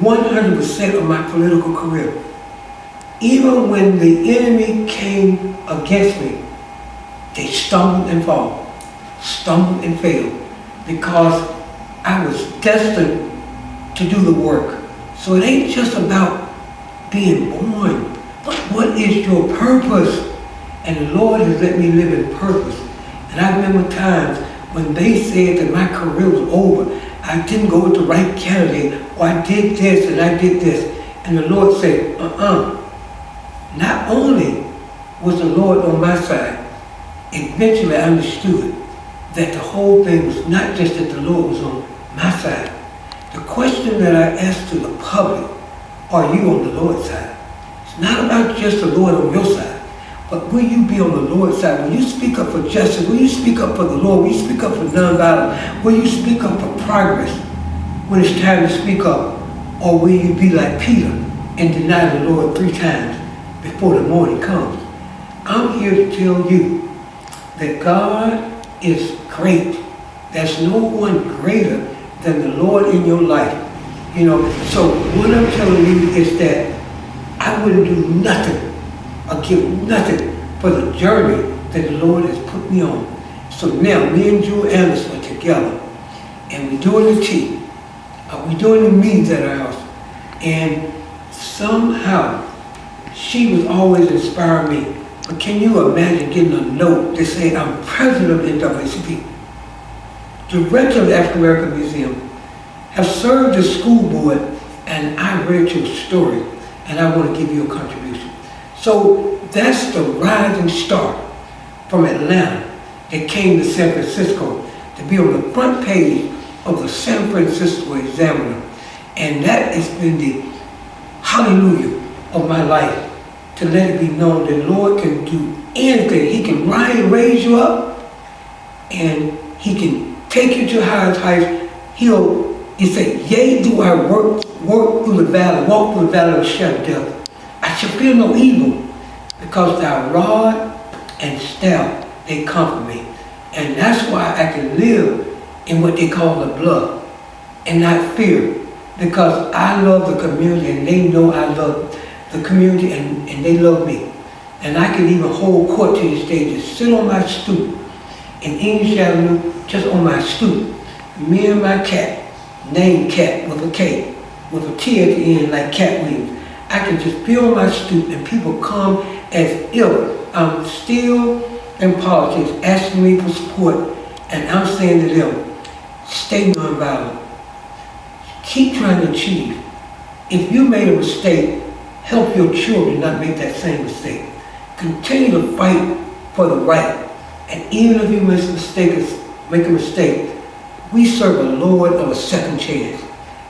Speaker 2: 100% of my political career. Even when the enemy came against me, they stumble and fall, stumble and fail, because I was destined to do the work. So it ain't just about being born, but what is your purpose? And the Lord has let me live in purpose. And I remember times when they said that my career was over, I didn't go with the right candidate, or I did this and I did this. And the Lord said, Not only was the Lord on my side, eventually I understood that the whole thing was not just that the Lord was on my side. The question that I asked to the public, are you on the Lord's side? It's not about just the Lord on your side, but will you be on the Lord's side? Will you speak up for justice? Will you speak up for the Lord? Will you speak up for nonviolence? Will you speak up for progress when it's time to speak up? Or will you be like Peter and deny the Lord 3 times before the morning comes? I'm here to tell you that God is great. There's no one greater than the Lord in your life. You know, so what I'm telling you is that I wouldn't do nothing or give nothing for the journey that the Lord has put me on. So now me and Jewel Anderson are together, and we're doing the tea. We're doing the meetings at our house. And somehow she was always inspiring me. But can you imagine getting a note that said, I'm president of the NAACP, director of the African American Museum, have served the school board, and I read your story, and I want to give you a contribution. So that's the rising star from Atlanta that came to San Francisco to be on the front page of the San Francisco Examiner. And that has been the hallelujah of my life, to let it be known that the Lord can do anything. He can raise you up, and He can take you to highest heights. He said, yea, do I walk through the valley of the shadow of death, I shall fear no evil, because thy rod and staff, they comfort me. And that's why I can live in what they call the blood and not fear, because I love the community, and they know I love the community, and they love me. And I can even hold court to these stages, sit on my stoop in English Avenue, just on my stoop, me and my cat, named Cat with a K, with a T at the end like cat wings. I can just be on my stoop, and people come as if I'm still in politics, asking me for support, and I'm saying to them, stay nonviolent. Keep trying to achieve. If you made a mistake, help your children not make that same mistake. Continue to fight for the right. And even if you make a mistake, we serve a Lord of a second chance.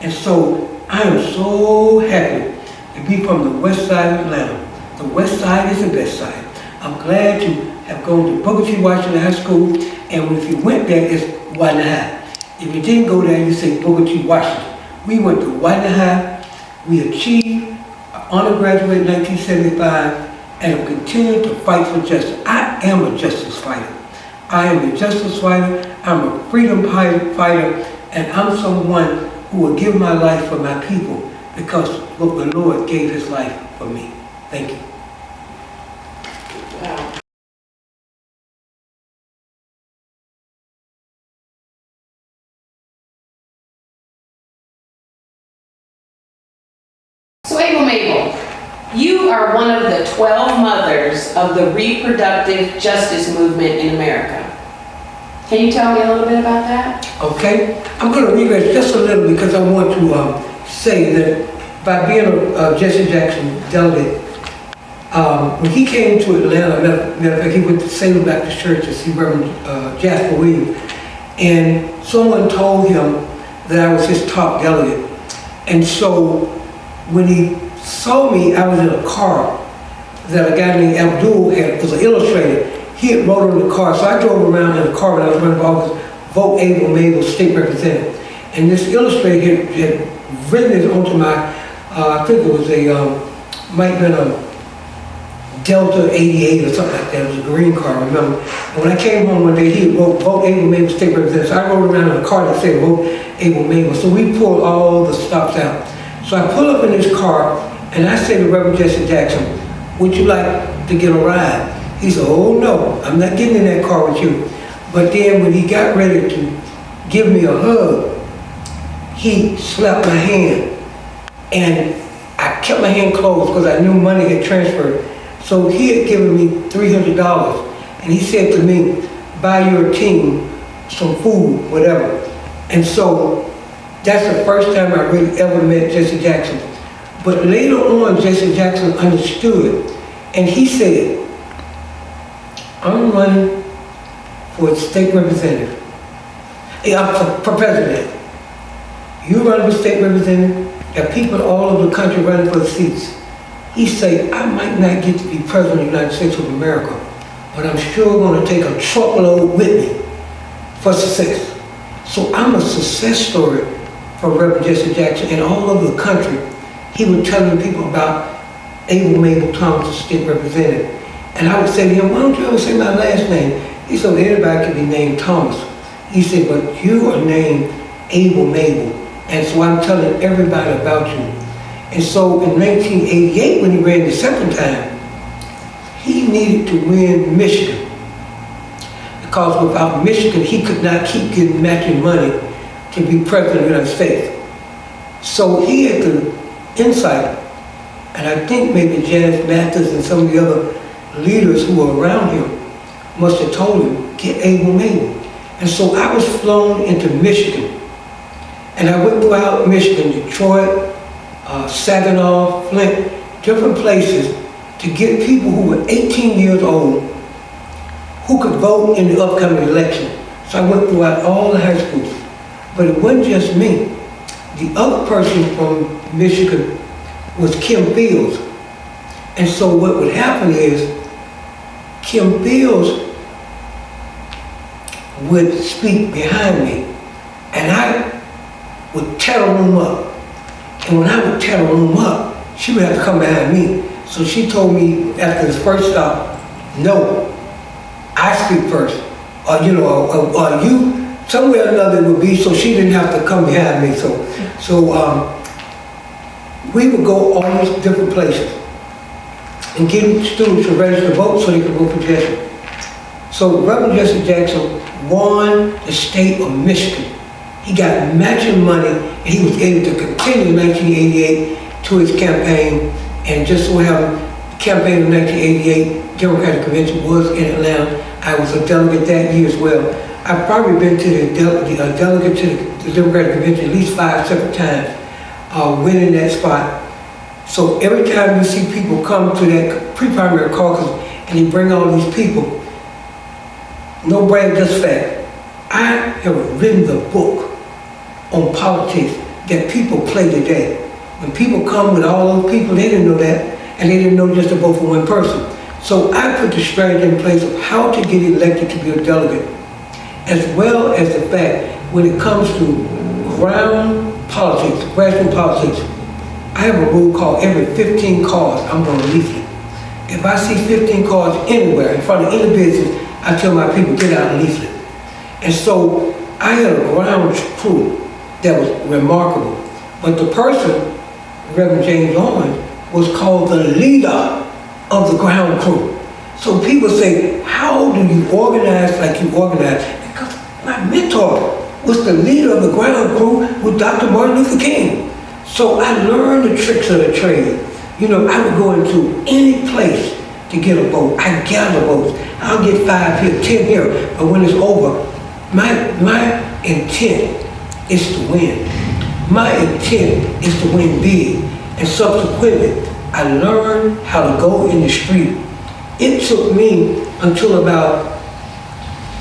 Speaker 2: And so I am so happy to be from the west side of Atlanta. The west side is the best side. I'm glad to have gone to Booker T. Washington High School, and if you went there, it's Whiteland High. If you didn't go there, you say Booker T. Washington. We went to Whiteland High. We achieved an honor graduate in 1975, and have continued to fight for justice. I am a justice fighter. I am a justice fighter. I'm a freedom fighter, and I'm someone who will give my life for my people, because look, the Lord gave His life for me. Thank you.
Speaker 3: Wow. So Mable, you are one of the 12 mothers of the reproductive justice movement in America. Can you tell me a little bit about that?
Speaker 2: Okay, I'm going to read just a little, because I want to say that by being a Jesse Jackson delegate, when he came to Atlanta, matter of fact, he went to Salem Baptist Church to see Reverend Jasper Williams, and someone told him that I was his top delegate. And so when he saw me, I was in a car that a guy named Abdul was an illustrator. He had wrote on the car, so I drove around in the car when I was running for office, vote Able, Mable, state representative. And this illustrator had written it onto my, I think it was might have been a Delta 88 or something like that. It was a green car, I remember. And when I came home one day, he wrote vote Able, Mable, state representative. So I rode around in a car that said vote Able, Mable. So we pulled all the stops out. So I pull up in this car, and I say to Reverend Jesse Jackson, would you like to get a ride? He said, oh no, I'm not getting in that car with you. But then when he got ready to give me a hug, he slapped my hand. And I kept my hand closed because I knew money had transferred. So he had given me $300. And he said to me, buy your team some food, whatever. And so that's the first time I really ever met Jesse Jackson. But later on, Jesse Jackson understood. And he said, I'm running for state representative. For president. You run for state representative, there are people all over the country running for the seats. He said, I might not get to be president of the United States of America, but I'm sure going to take a truckload with me for success. So I'm a success story for Reverend Jesse Jackson, and all over the country, he was telling people about Mable Thomas, the state representative. And I would say to him, why don't you ever say my last name? He said, anybody can be named Thomas. He said, but you are named Mable. And so I'm telling everybody about you. And so in 1988, when he ran the second time, he needed to win Michigan. Because without Michigan, he could not keep getting matching money to be president of the United States. So he had the insight, and I think maybe Janice Mathis and some of the other leaders who were around him must have told him, get Mable. And so I was flown into Michigan. And I went throughout Michigan, Detroit, Saginaw, Flint, different places to get people who were 18 years old who could vote in the upcoming election. So I went throughout all the high schools. But it wasn't just me. The other person from Michigan was Kim Fields. And so what would happen is Kim Fields would speak behind me, and I would tear the room up. And when I would tear the room up, she would have to come behind me. So she told me after the first stop, no, I speak first. Or you, somewhere or another it would be, so she didn't have to come behind me. So we would go all these different places and get students to register to vote so they could vote for Jesse. So Reverend Jesse Jackson won the state of Michigan. He got matching money, and he was able to continue in 1988 to his campaign. And just so happened, the campaign of 1988 Democratic Convention was in Atlanta. I was a delegate that year as well. I've probably been to a delegate to the Democratic Convention at least 5 separate times, winning that spot. So every time you see people come to that pre-primary caucus and they bring all these people, no brag, just fact. I have written the book on politics that people play today. When people come with all those people, they didn't know that, and they didn't know just to vote for one person. So I put the strategy in place of how to get elected to be a delegate, as well as the fact when it comes to ground politics, grassroots politics, I have a rule called every 15 cars, I'm going to leaflet. If I see 15 cars anywhere in front of any business, I tell my people, get out and leaflet. And so I had a ground crew that was remarkable. But the person, Reverend James Owens, was called the leader of the ground crew. So people say, how do you organize like you organize? Because my mentor was the leader of the ground crew with Dr. Martin Luther King. So I learned the tricks of the trade. I would go into any place to get a vote. I gather votes. I'll get 5 here, 10 here, but when it's over, my intent is to win. My intent is to win big. And subsequently, I learned how to go in the street. It took me until about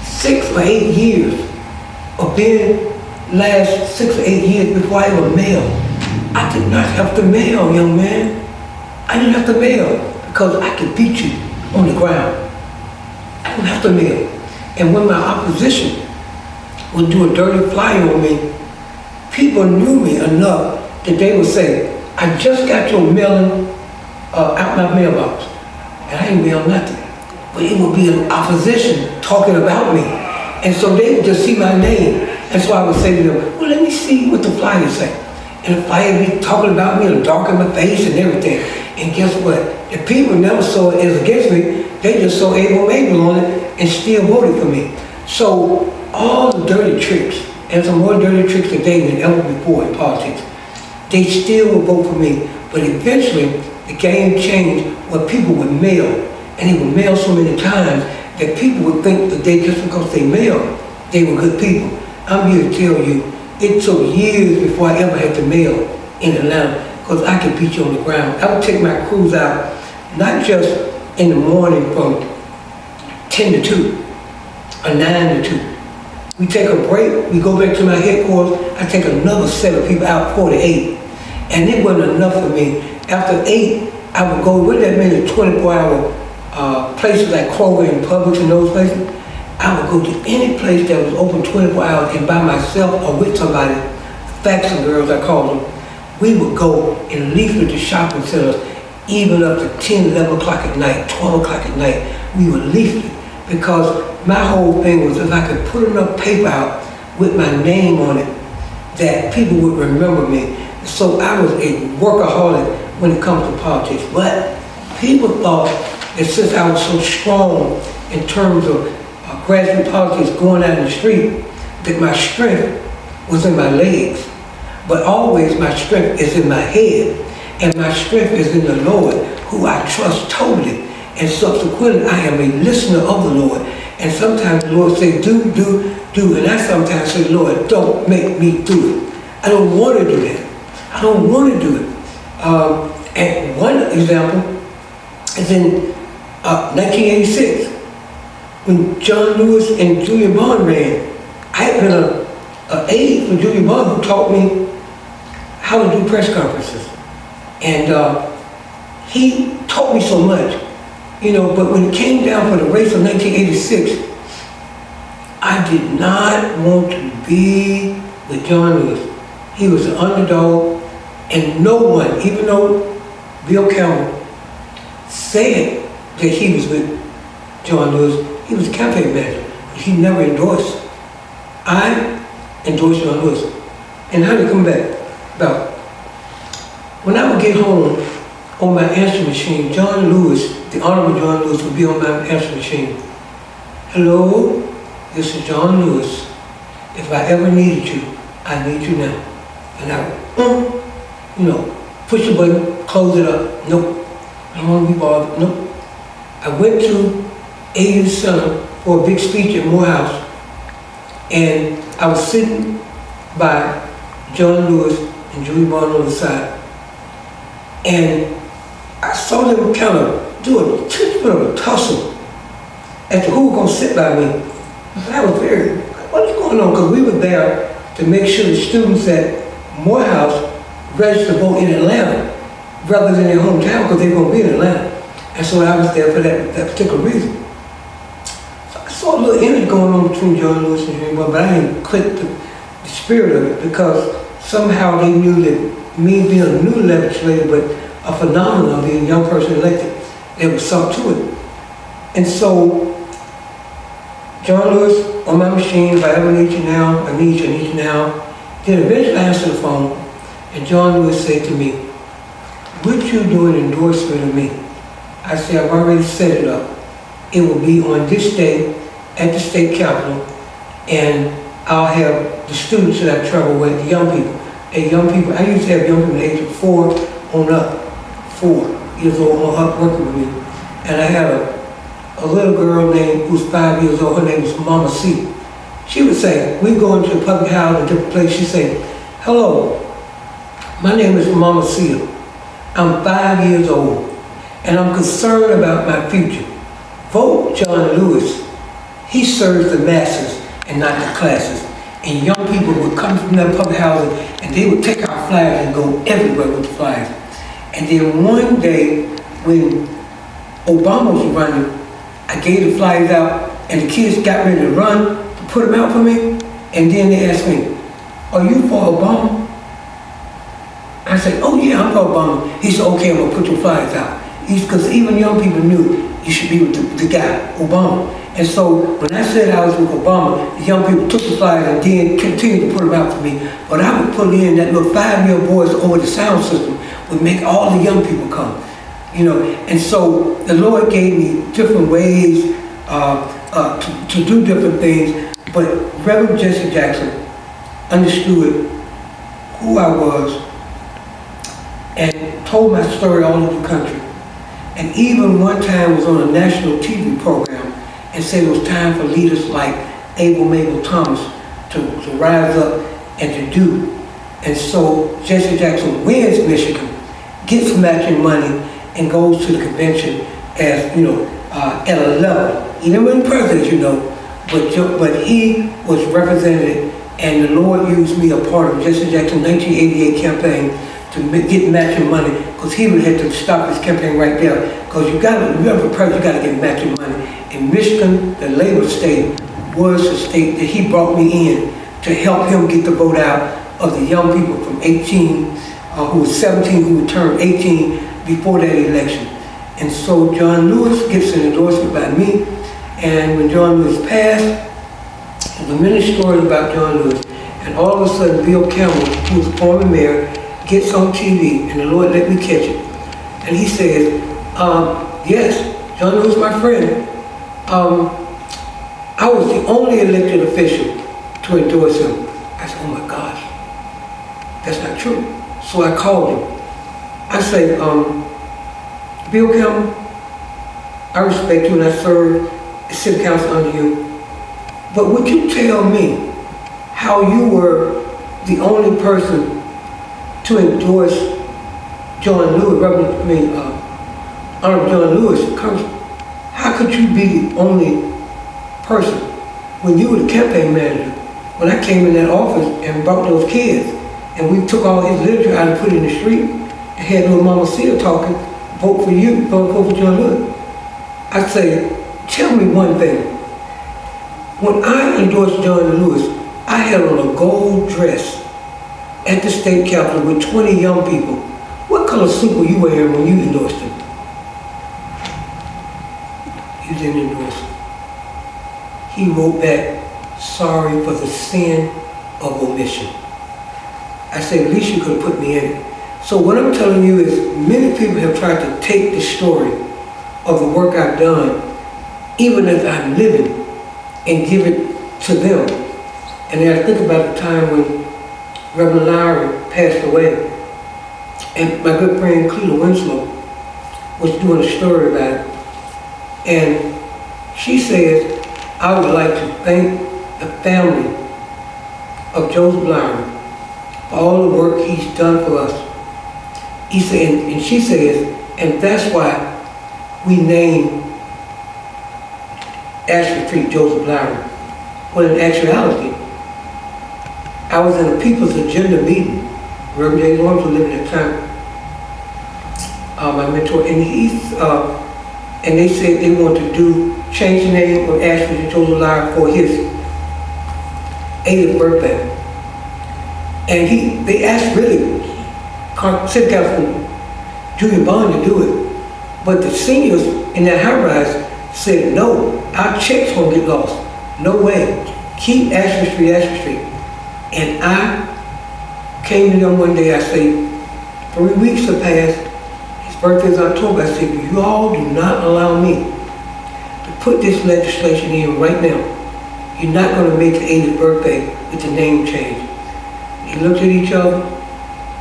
Speaker 2: 6 or 8 years of being last 6 or 8 years before I ever mailed. I did not have to mail, young man. I didn't have to mail because I could beat you on the ground. I didn't have to mail. And when my opposition would do a dirty flyer on me, people knew me enough that they would say, I just got your mailing out my mailbox. And I ain't mailed nothing. But it would be an opposition talking about me. And so they would just see my name. And so I would say to them, well, let me see what the flyers say. And the flyer would be talking about me and darken my face and everything. And guess what? The people never saw it as against me. they just saw Mable on it and still voted for me. So all the dirty tricks, and some more dirty tricks today than ever before in politics, they still will vote for me. But eventually, the game changed where people would mail, and they would mail so many times that people would think that just because they mailed, they were good people. I'm here to tell you, it took years before I ever had to mail in Atlanta, because I could beat you on the ground. I would take my crews out, not just in the morning from 10 to 2, or 9 to 2. We take a break, we go back to my headquarters, I take another set of people out 4 to 8. And it wasn't enough for me. After 8, I would go, what that means, 24-hour places like Kroger and Publix and those places. I would go to any place that was open 24 hours and by myself or with somebody, faxing girls I call them, we would go and leaflet the shopping centers even up to 10, 11 o'clock at night, 12 o'clock at night. We would leaflet because my whole thing was if I could put enough paper out with my name on it that people would remember me. So I was a workaholic when it comes to politics. But people thought that since I was so strong in terms of grassroots politics going out in the street, that my strength was in my legs. But always my strength is in my head. And my strength is in the Lord, who I trust totally. And subsequently, I am a listener of the Lord. And sometimes the Lord say, do. And I sometimes say, Lord, don't make me do it. I don't want to do that. I don't want to do it. And one example is in 1986, when John Lewis and Julia Bond ran. I had been an aide for Julia Bond who taught me how to do press conferences. And he taught me so much, but when it came down for the race of 1986, I did not want to be with John Lewis. He was an underdog, and no one, even though Bill Campbell said that he was with John Lewis, he was a campaign manager, but he never endorsed. I endorsed John Lewis. And how did it come back about? When I would get home on my answering machine, John Lewis, the Honorable John Lewis, would be on my answering machine. Hello, this is John Lewis. If I ever needed you, I need you now. And I would, push the button, close it up. Nope, I don't want to be bothered. Nope. I went to AU Center for a big speech at Morehouse, and I was sitting by John Lewis and Julie Bond on the side. And I saw them kind of do a little bit of a tussle as to who was going to sit by me. And I was very, what's going on? Because we were there to make sure the students at Morehouse registered to vote in Atlanta rather than their hometown because they were going to be in Atlanta. And so I was there for that particular reason. So I saw a little energy going on between John Lewis and Julie Bond, but I didn't click the spirit of it because somehow they knew that me being a new legislator, but a phenomenon, being a young person elected, there was something to it. And so, John Lewis on my machine, if I ever need you now, I need you now. Then eventually I answered the phone, and John Lewis said to me, would you do an endorsement of me? I said, I've already set it up. It will be on this day at the state capitol, and I'll have the students that I travel with, the young people. And young people, I used to have young people in the age of 4 on up, 4 years old on up working with me. And I had a little girl named, who was 5 years old, her name was Mama C. She would say, we go into a public house, a different place, she'd say, hello, my name is Mama C. I'm 5 years old, and I'm concerned about my future. Vote John Lewis. He serves the masses and not the classes. And young people would come from their public housing and they would take our flyers and go everywhere with the flyers. And then one day when Obama was running, I gave the flyers out and the kids got ready to run to put them out for me. And then they asked me, are you for Obama? I said, oh yeah, I'm for Obama. He said, okay, I'm gonna put your flyers out. Because even young people knew you should be with the guy, Obama. And so when I said I was with Obama, the young people took the flyers and then continued to put them out for me. But I would put in that little 5-year-old boys over the sound system would make all the young people come. you know. And so the Lord gave me different ways to do different things, but Reverend Jesse Jackson understood who I was and told my story all over the country. And even one time was on a national TV program and said it was time for leaders like Mable Thomas to rise up and to do. And so Jesse Jackson wins Michigan, gets matching money, and goes to the convention as, you know, at a level. He didn't win president, you know, but he was represented, and the Lord used me a part of Jesse Jackson's 1988 campaign to get matching money, because he would have to stop his campaign right there. Because you got to remember, president, you got to get matching money. In Michigan, the labor state was the state that he brought me in to help him get the vote out of the young people from 18, who was 17, who would turn 18 before that election. And so John Lewis gets an endorsement by me, and when John Lewis passed, there's a many stories about John Lewis, and all of a sudden Bill Campbell, who was former mayor, gets on TV, and the Lord let me catch it. And he says, yes, John Lewis, my friend, I was the only elected official to endorse him. I said, oh my gosh, that's not true. So I called him. I said, Bill Campbell, I respect you and I serve as city council under you, but would you tell me how you were the only person to endorse John Lewis, Honorable John Lewis, Congressman? How could you be the only person when you were the campaign manager? When I came in that office and brought those kids, and we took all his literature out and put it in the street, and had little Mama Sia talking, vote for you, vote for John Lewis. I say, tell me one thing. When I endorsed John Lewis, I had on a gold dress at the state capitol with 20 young people. What color suit were you wearing when you endorsed him? You didn't endorse him. He wrote back, sorry for the sin of omission. I said, at least you could have put me in it. So what I'm telling you is, many people have tried to take the story of the work I've done, even as I'm living, and give it to them. And then I think about the time when Reverend Lowry passed away, and my good friend Cleta Winslow was doing a story about it. And she says, I would like to thank the family of Joseph Lowry for all the work he's done for us. He said, and she says, and that's why we named Ashford Street Joseph Lowry. Well, in actuality, I was in a People's Agenda meeting. Reverend J. Lawrence was living at the time, my mentor, and they said they wanted to change the name of Ashford to Joseph Lowry for his 80th birthday. And they asked really City Councilman Julia Bond to do it. But the seniors in that high-rise said, no, our checks won't get lost. No way. Keep Ashford Street. And I came to them one day, I said, 3 weeks have passed. His birthday is October. I said, you all do not allow me to put this legislation in right now. You're not going to make the 80th birthday with the name change. They looked at each other.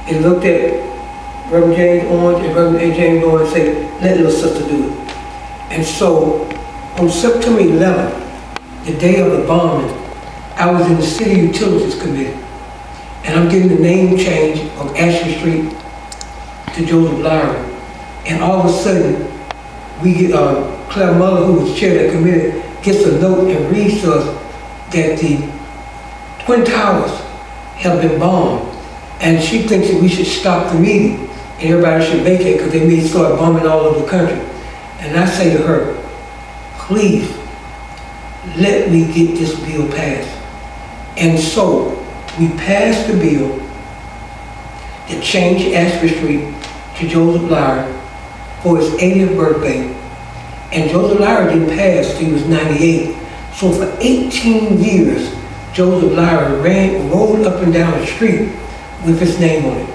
Speaker 2: They looked at Reverend James Orange and Reverend A. James Orange and said, let little sister do it. And so on September 11th, the day of the bombing, I was in the City Utilities Committee, and I'm getting the name change of Ashford Street to Joseph Lowry. And all of a sudden, we get, Claire Muller, who was chair of that committee, gets a note and reads to us that the Twin Towers have been bombed, and she thinks that we should stop the meeting and everybody should vacate because they may start bombing all over the country. And I say to her, please, let me get this bill passed. And so we passed the bill that changed Ashford Street to Joseph Lowry for his 80th birthday. And Joseph Lowry didn't pass till he was 98. So for 18 years, Joseph Lowry rolled up and down the street with his name on it.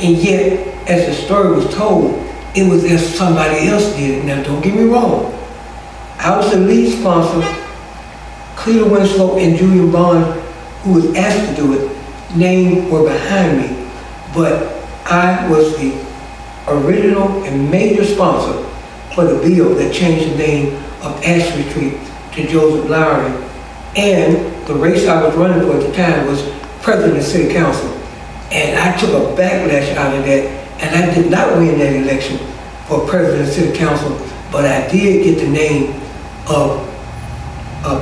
Speaker 2: And yet, as the story was told, it was as somebody else did it. Now, don't get me wrong. I was the lead sponsor. Cleta Winslow and Julian Bond, who was asked to do it, name were behind me. But I was the original and major sponsor for the bill that changed the name of Ashley Street to Joseph Lowry. And the race I was running for at the time was president of city council. And I took a backlash out of that, and I did not win that election for president of city council, but I did get the name of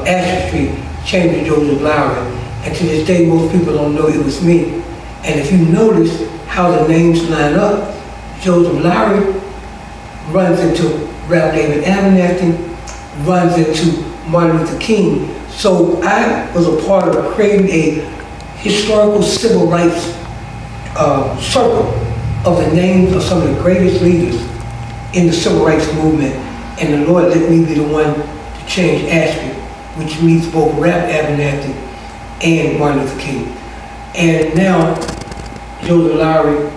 Speaker 2: Ashley Street changed to Joseph Lowry. And to this day, most people don't know it was me. And if you notice how the names line up, Joseph Lowry runs into Ralph David Abernathy, runs into Martin Luther King. So I was a part of creating a historical civil rights circle of the names of some of the greatest leaders in the civil rights movement. And the Lord let me be the one to change Ashby, which meets both Ralph Abernathy and Martin Luther King. And now Joseph Lowry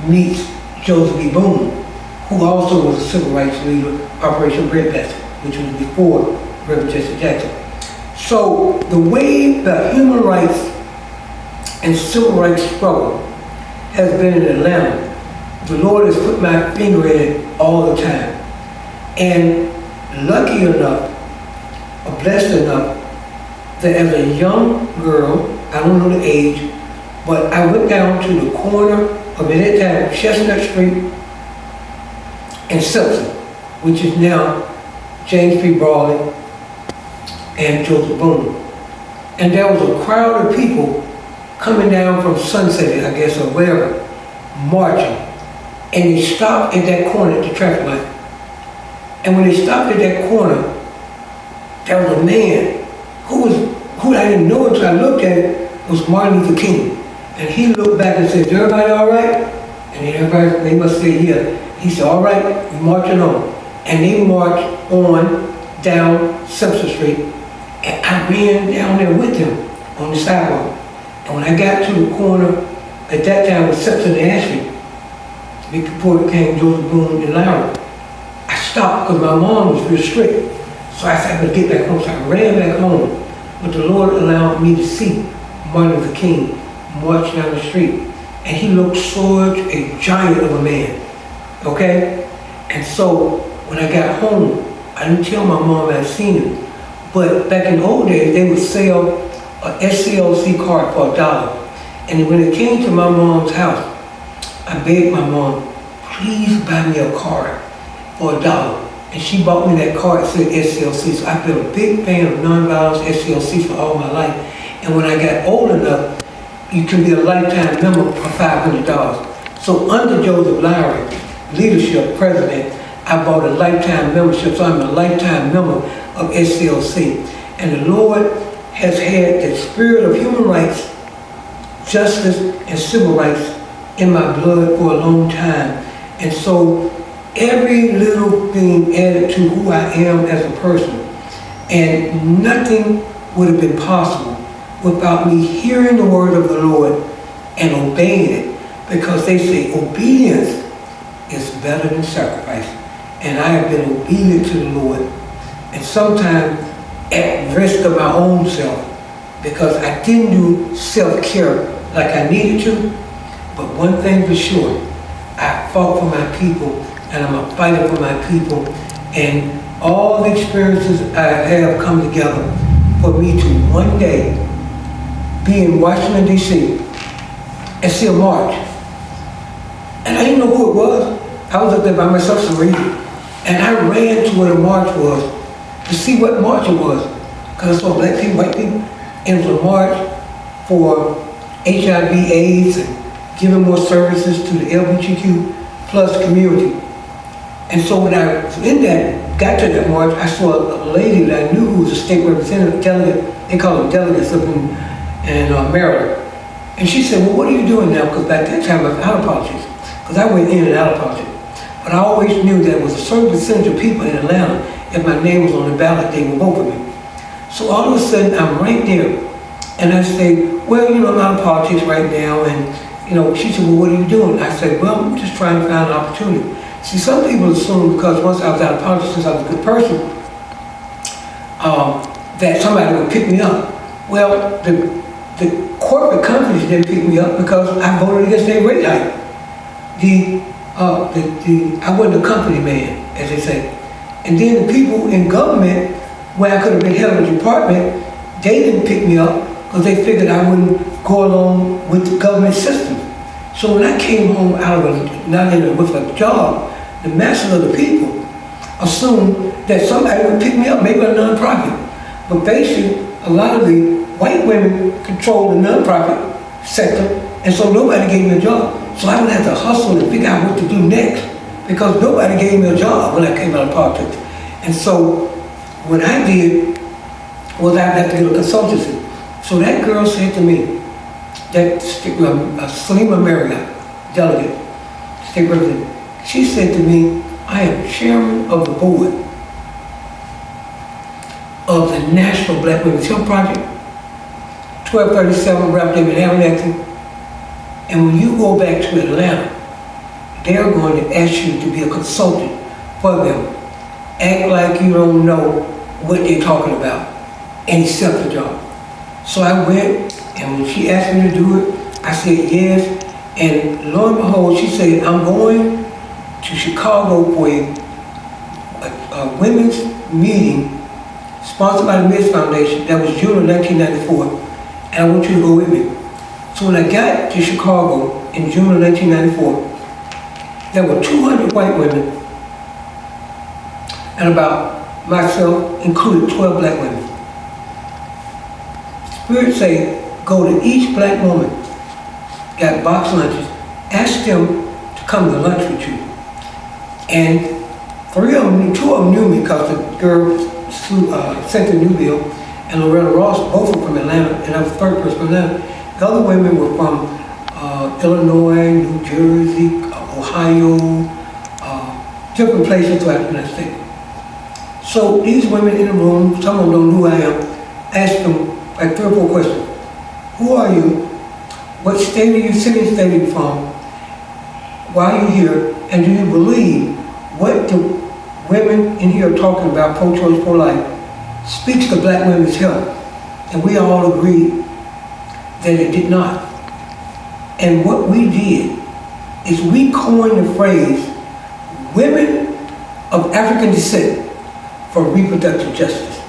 Speaker 2: meets Joseph B. Boone, who also was a civil rights leader, Operation Breadbasket, which was before Reverend Jesse Jackson. So the way the human rights and civil rights struggle has been in Atlanta, the Lord has put my finger in it all the time. And lucky enough, or blessed enough, that as a young girl, I don't know the age, but I went down to the corner of, at that time, Chestnut Street and Simpson, which is now James P. Brawley and Joseph Boone. And there was a crowd of people coming down from Sunset, I guess, or wherever, marching. And they stopped at that corner at the traffic light. And when they stopped at that corner, there was a man who I didn't know until I looked at it, was Martin Luther King. And he looked back and said, "Is everybody all right?" And then everybody, they must say, "Yeah." He said, "All right, we're marching on." And they marched on down Simpson Street. And I ran down there with them on the sidewalk. And when I got to the corner, at that time it was Simpson and Ashby, before it became Joseph Boone and Lowry, I stopped because my mom was real strict. So I said, I better get back home. So I ran back home. But the Lord allowed me to see Martin Luther King march down the street. And he looked such a giant of a man, okay? And so when I got home, I didn't tell my mom I'd seen him. But back in the old days, they would sell a SCLC card for $1. And when it came to my mom's house, I begged my mom, please buy me a card for $1. And she bought me that card that said SCLC. So I've been a big fan of nonviolence SCLC for all my life. And when I got old enough, you can be a lifetime member for $500. So under Joseph Lowry, leadership, president, I bought a lifetime membership. So I'm a lifetime member of SCLC. And the Lord has had the spirit of human rights, justice, and civil rights in my blood for a long time. And so every little thing added to who I am as a person. And nothing would have been possible without me hearing the word of the Lord and obeying it. Because they say obedience is better than sacrifice. And I have been obedient to the Lord. And sometimes at risk of my own self, because I didn't do self-care like I needed to. But one thing for sure, I fought for my people, and I'm a fighter for my people. And all the experiences I have come together for me to one day be in Washington, D.C. and see a march. And I didn't know who it was. I was up there by myself some reason. And I ran to where the march was to see what march it was. Because I saw black people, white people, and it was a march for HIV/AIDS and giving more services to the LGBTQ plus community. And so when I was in that, got to that march, I saw a lady that I knew who was a state representative, delegate, they call them delegates up in Maryland. And she said, well, what are you doing now? Because back that time I was out of politics. Because I went in and out of politics. But I always knew there was a certain percentage of people in Atlanta, if my name was on the ballot, they would vote for me. So all of a sudden, I'm right there. And I say, well, I'm out of politics right now. And, she said, well, what are you doing? I said, well, I'm just trying to find an opportunity. See, some people assume because once I was out of politics, since I was a good person, that somebody would pick me up. Well, the corporate companies didn't pick me up because I voted against their rate hike. I wasn't a company man, as they say. And then the people in government, where I could have been head of a department, they didn't pick me up because they figured I wouldn't go along with the government system. So when I came home out of with a job, the masses of the people assumed that somebody would pick me up, maybe a nonprofit. But basically, a lot of the white women controlled the nonprofit sector, and so nobody gave me a job. So I would have to hustle and figure out what to do next because nobody gave me a job when I came out of politics. And so what I did was I had to get a consultancy. So that girl said to me, that Salima Marriott, delegate, state representative, she said to me, I am chairman of the board of the National Black Women's Health Project, 1237 Ralph David Abernathy. And when you go back to Atlanta, they're going to ask you to be a consultant for them. Act like you don't know what they're talking about and accept the job. So I went, and when she asked me to do it, I said yes. And lo and behold, she said, I'm going to Chicago for a women's meeting sponsored by the Men's Foundation. That was June of 1994. And I want you to go with me. So when I got to Chicago in June of 1994, there were 200 white women and about myself included 12 black women. Spirit say, go to each black woman, got box lunches, ask them to come to lunch with you. And two of them knew me because the girl, Cynthia Newbill and Loretta Ross, both were from Atlanta, and I was the third person from Atlanta. The other women were from Illinois, New Jersey, Ohio, different places throughout the United States. So these women in the room, some of them don't know who I am, asked them like 3 or 4 questions. Who are you? What state are you, city and state are you from? Why are you here? And do you believe what the women in here are talking about, pro-choice, pro-life, speaks to black women's health? And we all agreed that it did not. And what we did is we coined the phrase, women of African descent for reproductive justice.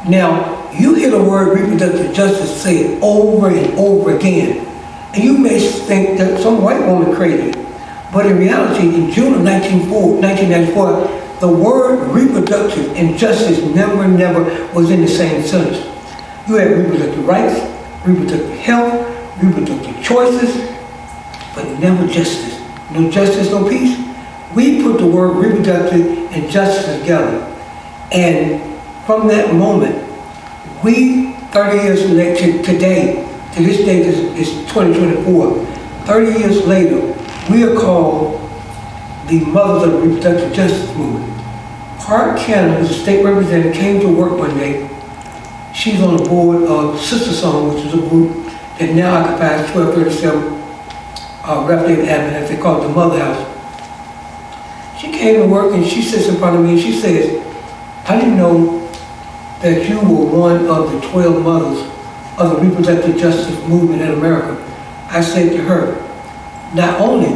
Speaker 2: Now, you hear the word reproductive justice said over and over again, and you may think that some white woman created it. But in reality, in June of 1994, the word reproductive and justice never was in the same sentence. You had reproductive rights, reproductive health, reproductive choices, but never justice. No justice, no peace. We put the word reproductive and justice together. And from that moment, we, 30 years later, today, to this day, is 2024, 30 years later, we are called the mothers of the reproductive justice movement. Park Cannon, who's a state representative, came to work one day. She's on the board of Sister Song, which is a group that now occupies 1237 Ralph David Avenue, as they call it, the Mother House. She came to work and she sits in front of me and she says, I didn't know that you were one of the 12 mothers of the reproductive justice movement in America. I said to her, not only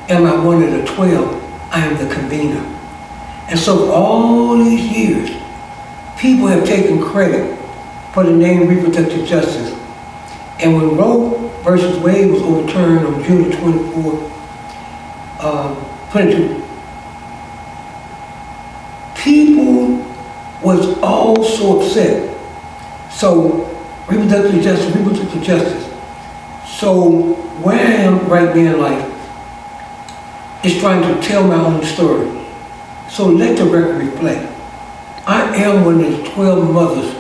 Speaker 2: am I one of the 12, I am the convener. And so for all these years, people have taken credit for the name reproductive justice. And when Roe versus Wade was overturned on June 24, 22, people was all so upset. So reproductive justice. So where I am right now in life is trying to tell my own story. So let the record reflect. I am one of the 12 mothers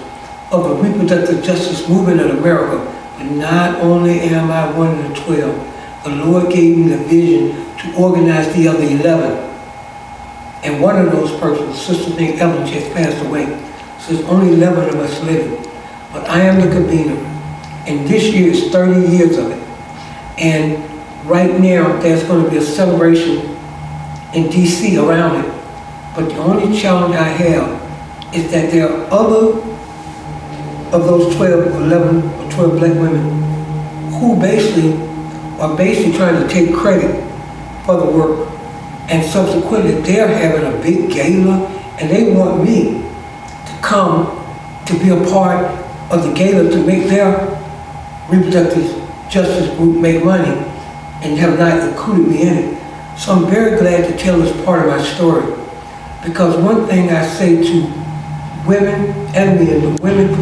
Speaker 2: of the reproductive justice movement in America, but not only am I one of the 12, the Lord gave me the vision to organize the other 11. And one of those persons, sister named Evelyn, just passed away. So there's only 11 of us living. But I am the convener. And this year is 30 years of it. And right now, there's going to be a celebration in DC around it. But the only challenge I have is that there are other of those 12, 11 or 12 black women who are basically trying to take credit for the work. And subsequently, they're having a big gala, and they want me to come to be a part of the gala to make their reproductive justice group make money, and have not included me in it. So I'm very glad to tell this part of my story, because one thing I say to women and men, the women,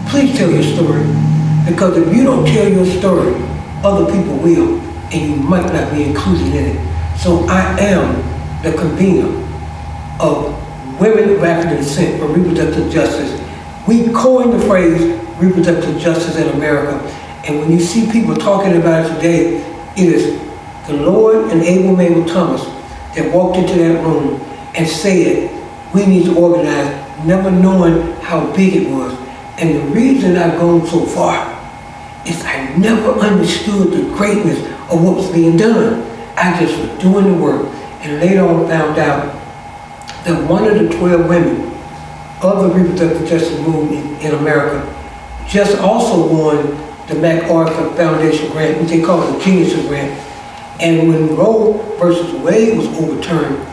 Speaker 2: please tell your story, because if you don't tell your story, other people will, and you might not be included in it. So I am the convener of Women of African Descent for Reproductive Justice. We coined the phrase reproductive justice in America, and when you see people talking about it today, it is the Lord and Mable Thomas that walked into that room and said, we need to organize, never knowing how big it was. And the reason I've gone so far is I never understood the greatness of what was being done. I just was doing the work, and later on found out that one of the 12 women of the reproductive justice movement in America just also won the MacArthur Foundation grant, which they call it the Genius Grant. And when Roe versus Wade was overturned,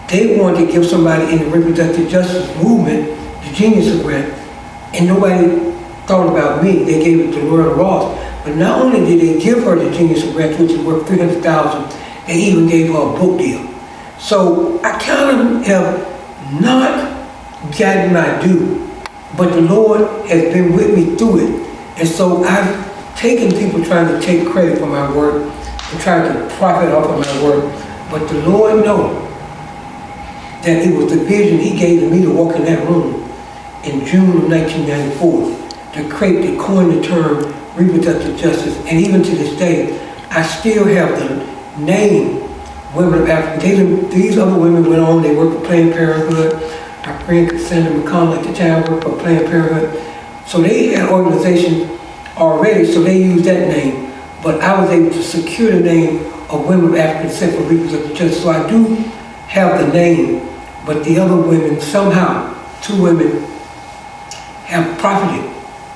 Speaker 2: they wanted to give somebody in the reproductive justice movement the Genius Grant, and nobody thought about me. They gave it to Laura Ross. But not only did they give her the Genius Grant, which is worth $300,000, they even gave her a book deal. So I kind of have not gotten my due, but the Lord has been with me through it. And so I've taken people trying to take credit for my work and trying to profit off of my work. But the Lord knows that it was the vision He gave to me to walk in that room in June of 1994 to create, to coin the term reproductive justice. And even to this day, I still have the name Women of Africa. These other women went on, they worked for Planned Parenthood. Our friend Cassandra McConnell at the time worked for Planned Parenthood. So they had organizations already, so they used that name. But I was able to secure the name of Women of African Descent for Reproductive Justice. So I do have the name, but the other women, somehow, 2 women have profited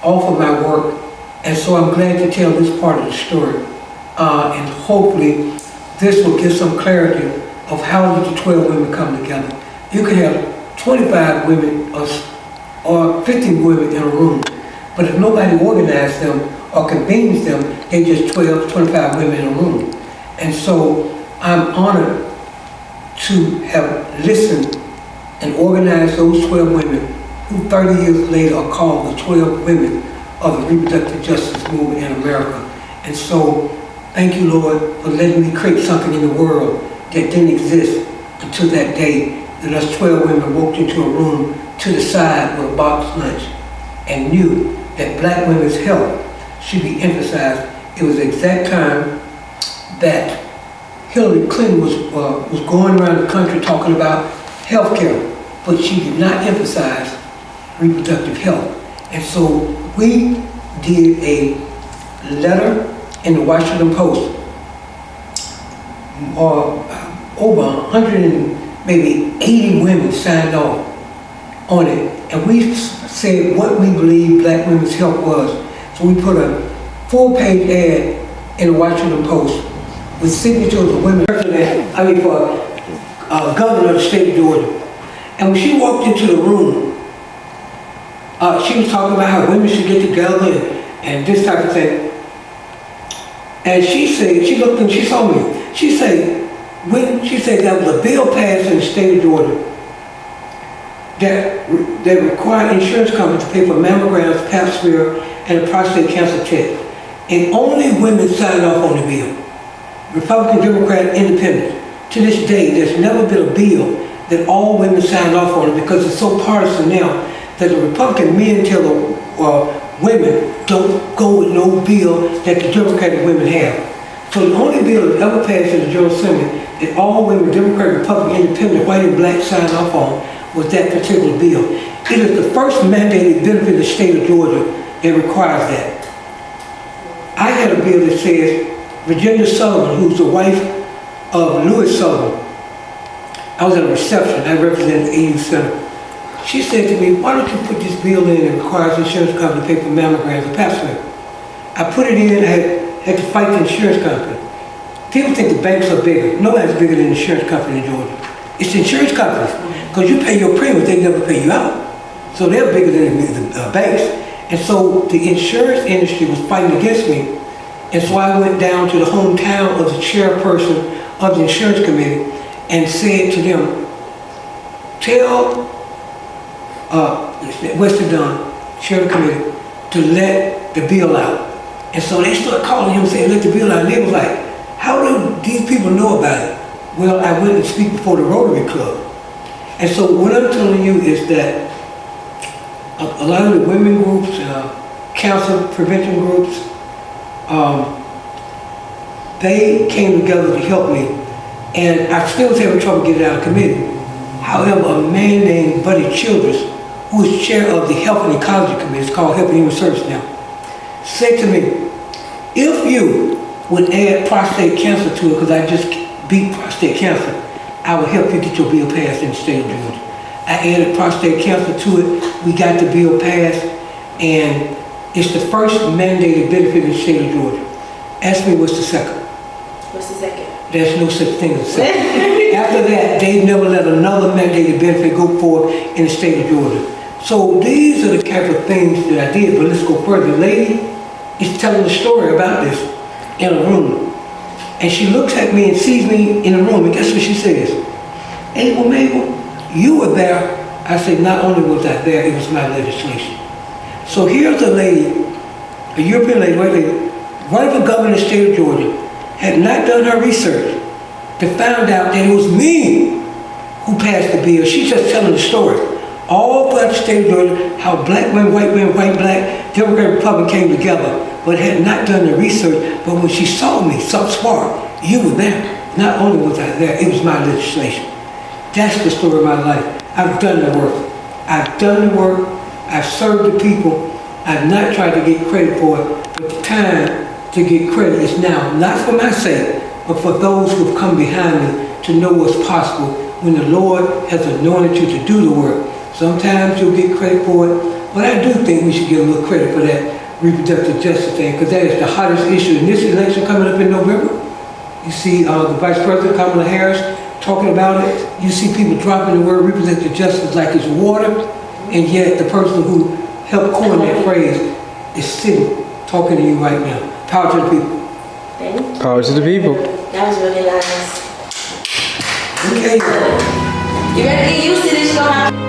Speaker 2: off of my work. And so I'm glad to tell this part of the story. And hopefully this will give some clarity of how did the 12 women come together. You could have 25 women or 50 women in a room, but if nobody organized them or convenes them, they just 12, 25 women in a room. And so I'm honored to have listened and organized those 12 women who 30 years later are called the 12 women of the reproductive justice movement in America. And so thank you, Lord, for letting me create something in the world that didn't exist until that day that us 12 women walked into a room to the side with a box lunch and knew that black women's health should be emphasized. It was the exact time that Hillary Clinton was going around the country talking about health care, but she did not emphasize reproductive health. And so we did a letter in the Washington Post. Over 100 and maybe 80 women signed off on it. And we said what we believe black women's health was. So we put a full-page ad in the Washington Post with signatures of women, for governor of the state of Georgia. And when she walked into the room, she was talking about how women should get together and this type of thing. And she said, she looked and she saw me. She said there was a bill passed in the state of Georgia that required insurance companies to pay for mammograms, pap smear, and a prostate cancer test. And only women signed off on the bill. Republican, Democrat, Independent. To this day, there's never been a bill that all women signed off on it because it's so partisan now that the Republican men tell the women don't go with no bill that the Democratic women have. So the only bill that ever passed in the General Assembly that all women, Democrat, Republican, Independent, white and black signed off on was that particular bill. It is the first mandated benefit in the state of Georgia that requires that. I had a bill that says Virginia Sullivan, who's the wife of Louis Sullivan. I was at a reception. I represented the AU Center. She said to me, why don't you put this bill in that requires the insurance company to pay for mammograms and pap smear? I put it in, I had to fight the insurance company. People think the banks are bigger. Nobody's bigger than the insurance company in Georgia. It's the insurance companies. Because you pay your premiums, they never pay you out. So they're bigger than the banks. And so the insurance industry was fighting against me. And so I went down to the hometown of the chairperson of the insurance committee and said to them, tell Western Dunn, chair of the committee, to let the bill out. And so they started calling him saying, let the bill out. And they was like, how do these people know about it? Well, I went and speak before the Rotary Club. And so what I'm telling you is that a lot of the women groups, cancer prevention groups, they came together to help me. And I still was having trouble getting out of committee. However, a man named Buddy Childress, who is chair of the Health and Ecology Committee, it's called Health and Human Service now, said to me, if you would add prostate cancer to it, because I just beat prostate cancer, I will help you get your bill passed in the state of Georgia. I added prostate cancer to it, we got the bill passed, and it's the first mandated benefit in the state of Georgia. Ask me what's the second.
Speaker 3: What's the second?
Speaker 2: There's no such thing as a second. After that, they never let another mandated benefit go forward in the state of Georgia. So these are the type of things that I did, but let's go further. The lady is telling the story about this in a room. And she looks at me and sees me in a room, and guess what she says? Hey, well, Mable, you were there. I said, not only was I there, it was my legislation. So here's a lady, a European lady, white lady, running for governor of the state of Georgia, had not done her research to find out that it was me who passed the bill. She's just telling the story. All throughout the state of Georgia, how black women, white, black, Democrat, Republican came together, but had not done the research. But when she saw me, something sparked. You were there. Not only was I there, it was my legislation. That's the story of my life. I've done the work. I've done the work. I've served the people. I've not tried to get credit for it, but the time to get credit is now, not for my sake, but for those who have come behind me to know what's possible when the Lord has anointed you to do the work. Sometimes you'll get credit for it, but I do think we should get a little credit for that reproductive justice thing, because that is the hottest issue in this election coming up in November. You see the Vice President Kamala Harris talking about it. You see people dropping the word reproductive justice like it's water, and yet the person who helped coin that phrase is sitting talking to you right now. Power to the people.
Speaker 1: Thank you.
Speaker 5: Power to the people.
Speaker 1: That was really nice.
Speaker 2: Okay.
Speaker 1: You better get used to this.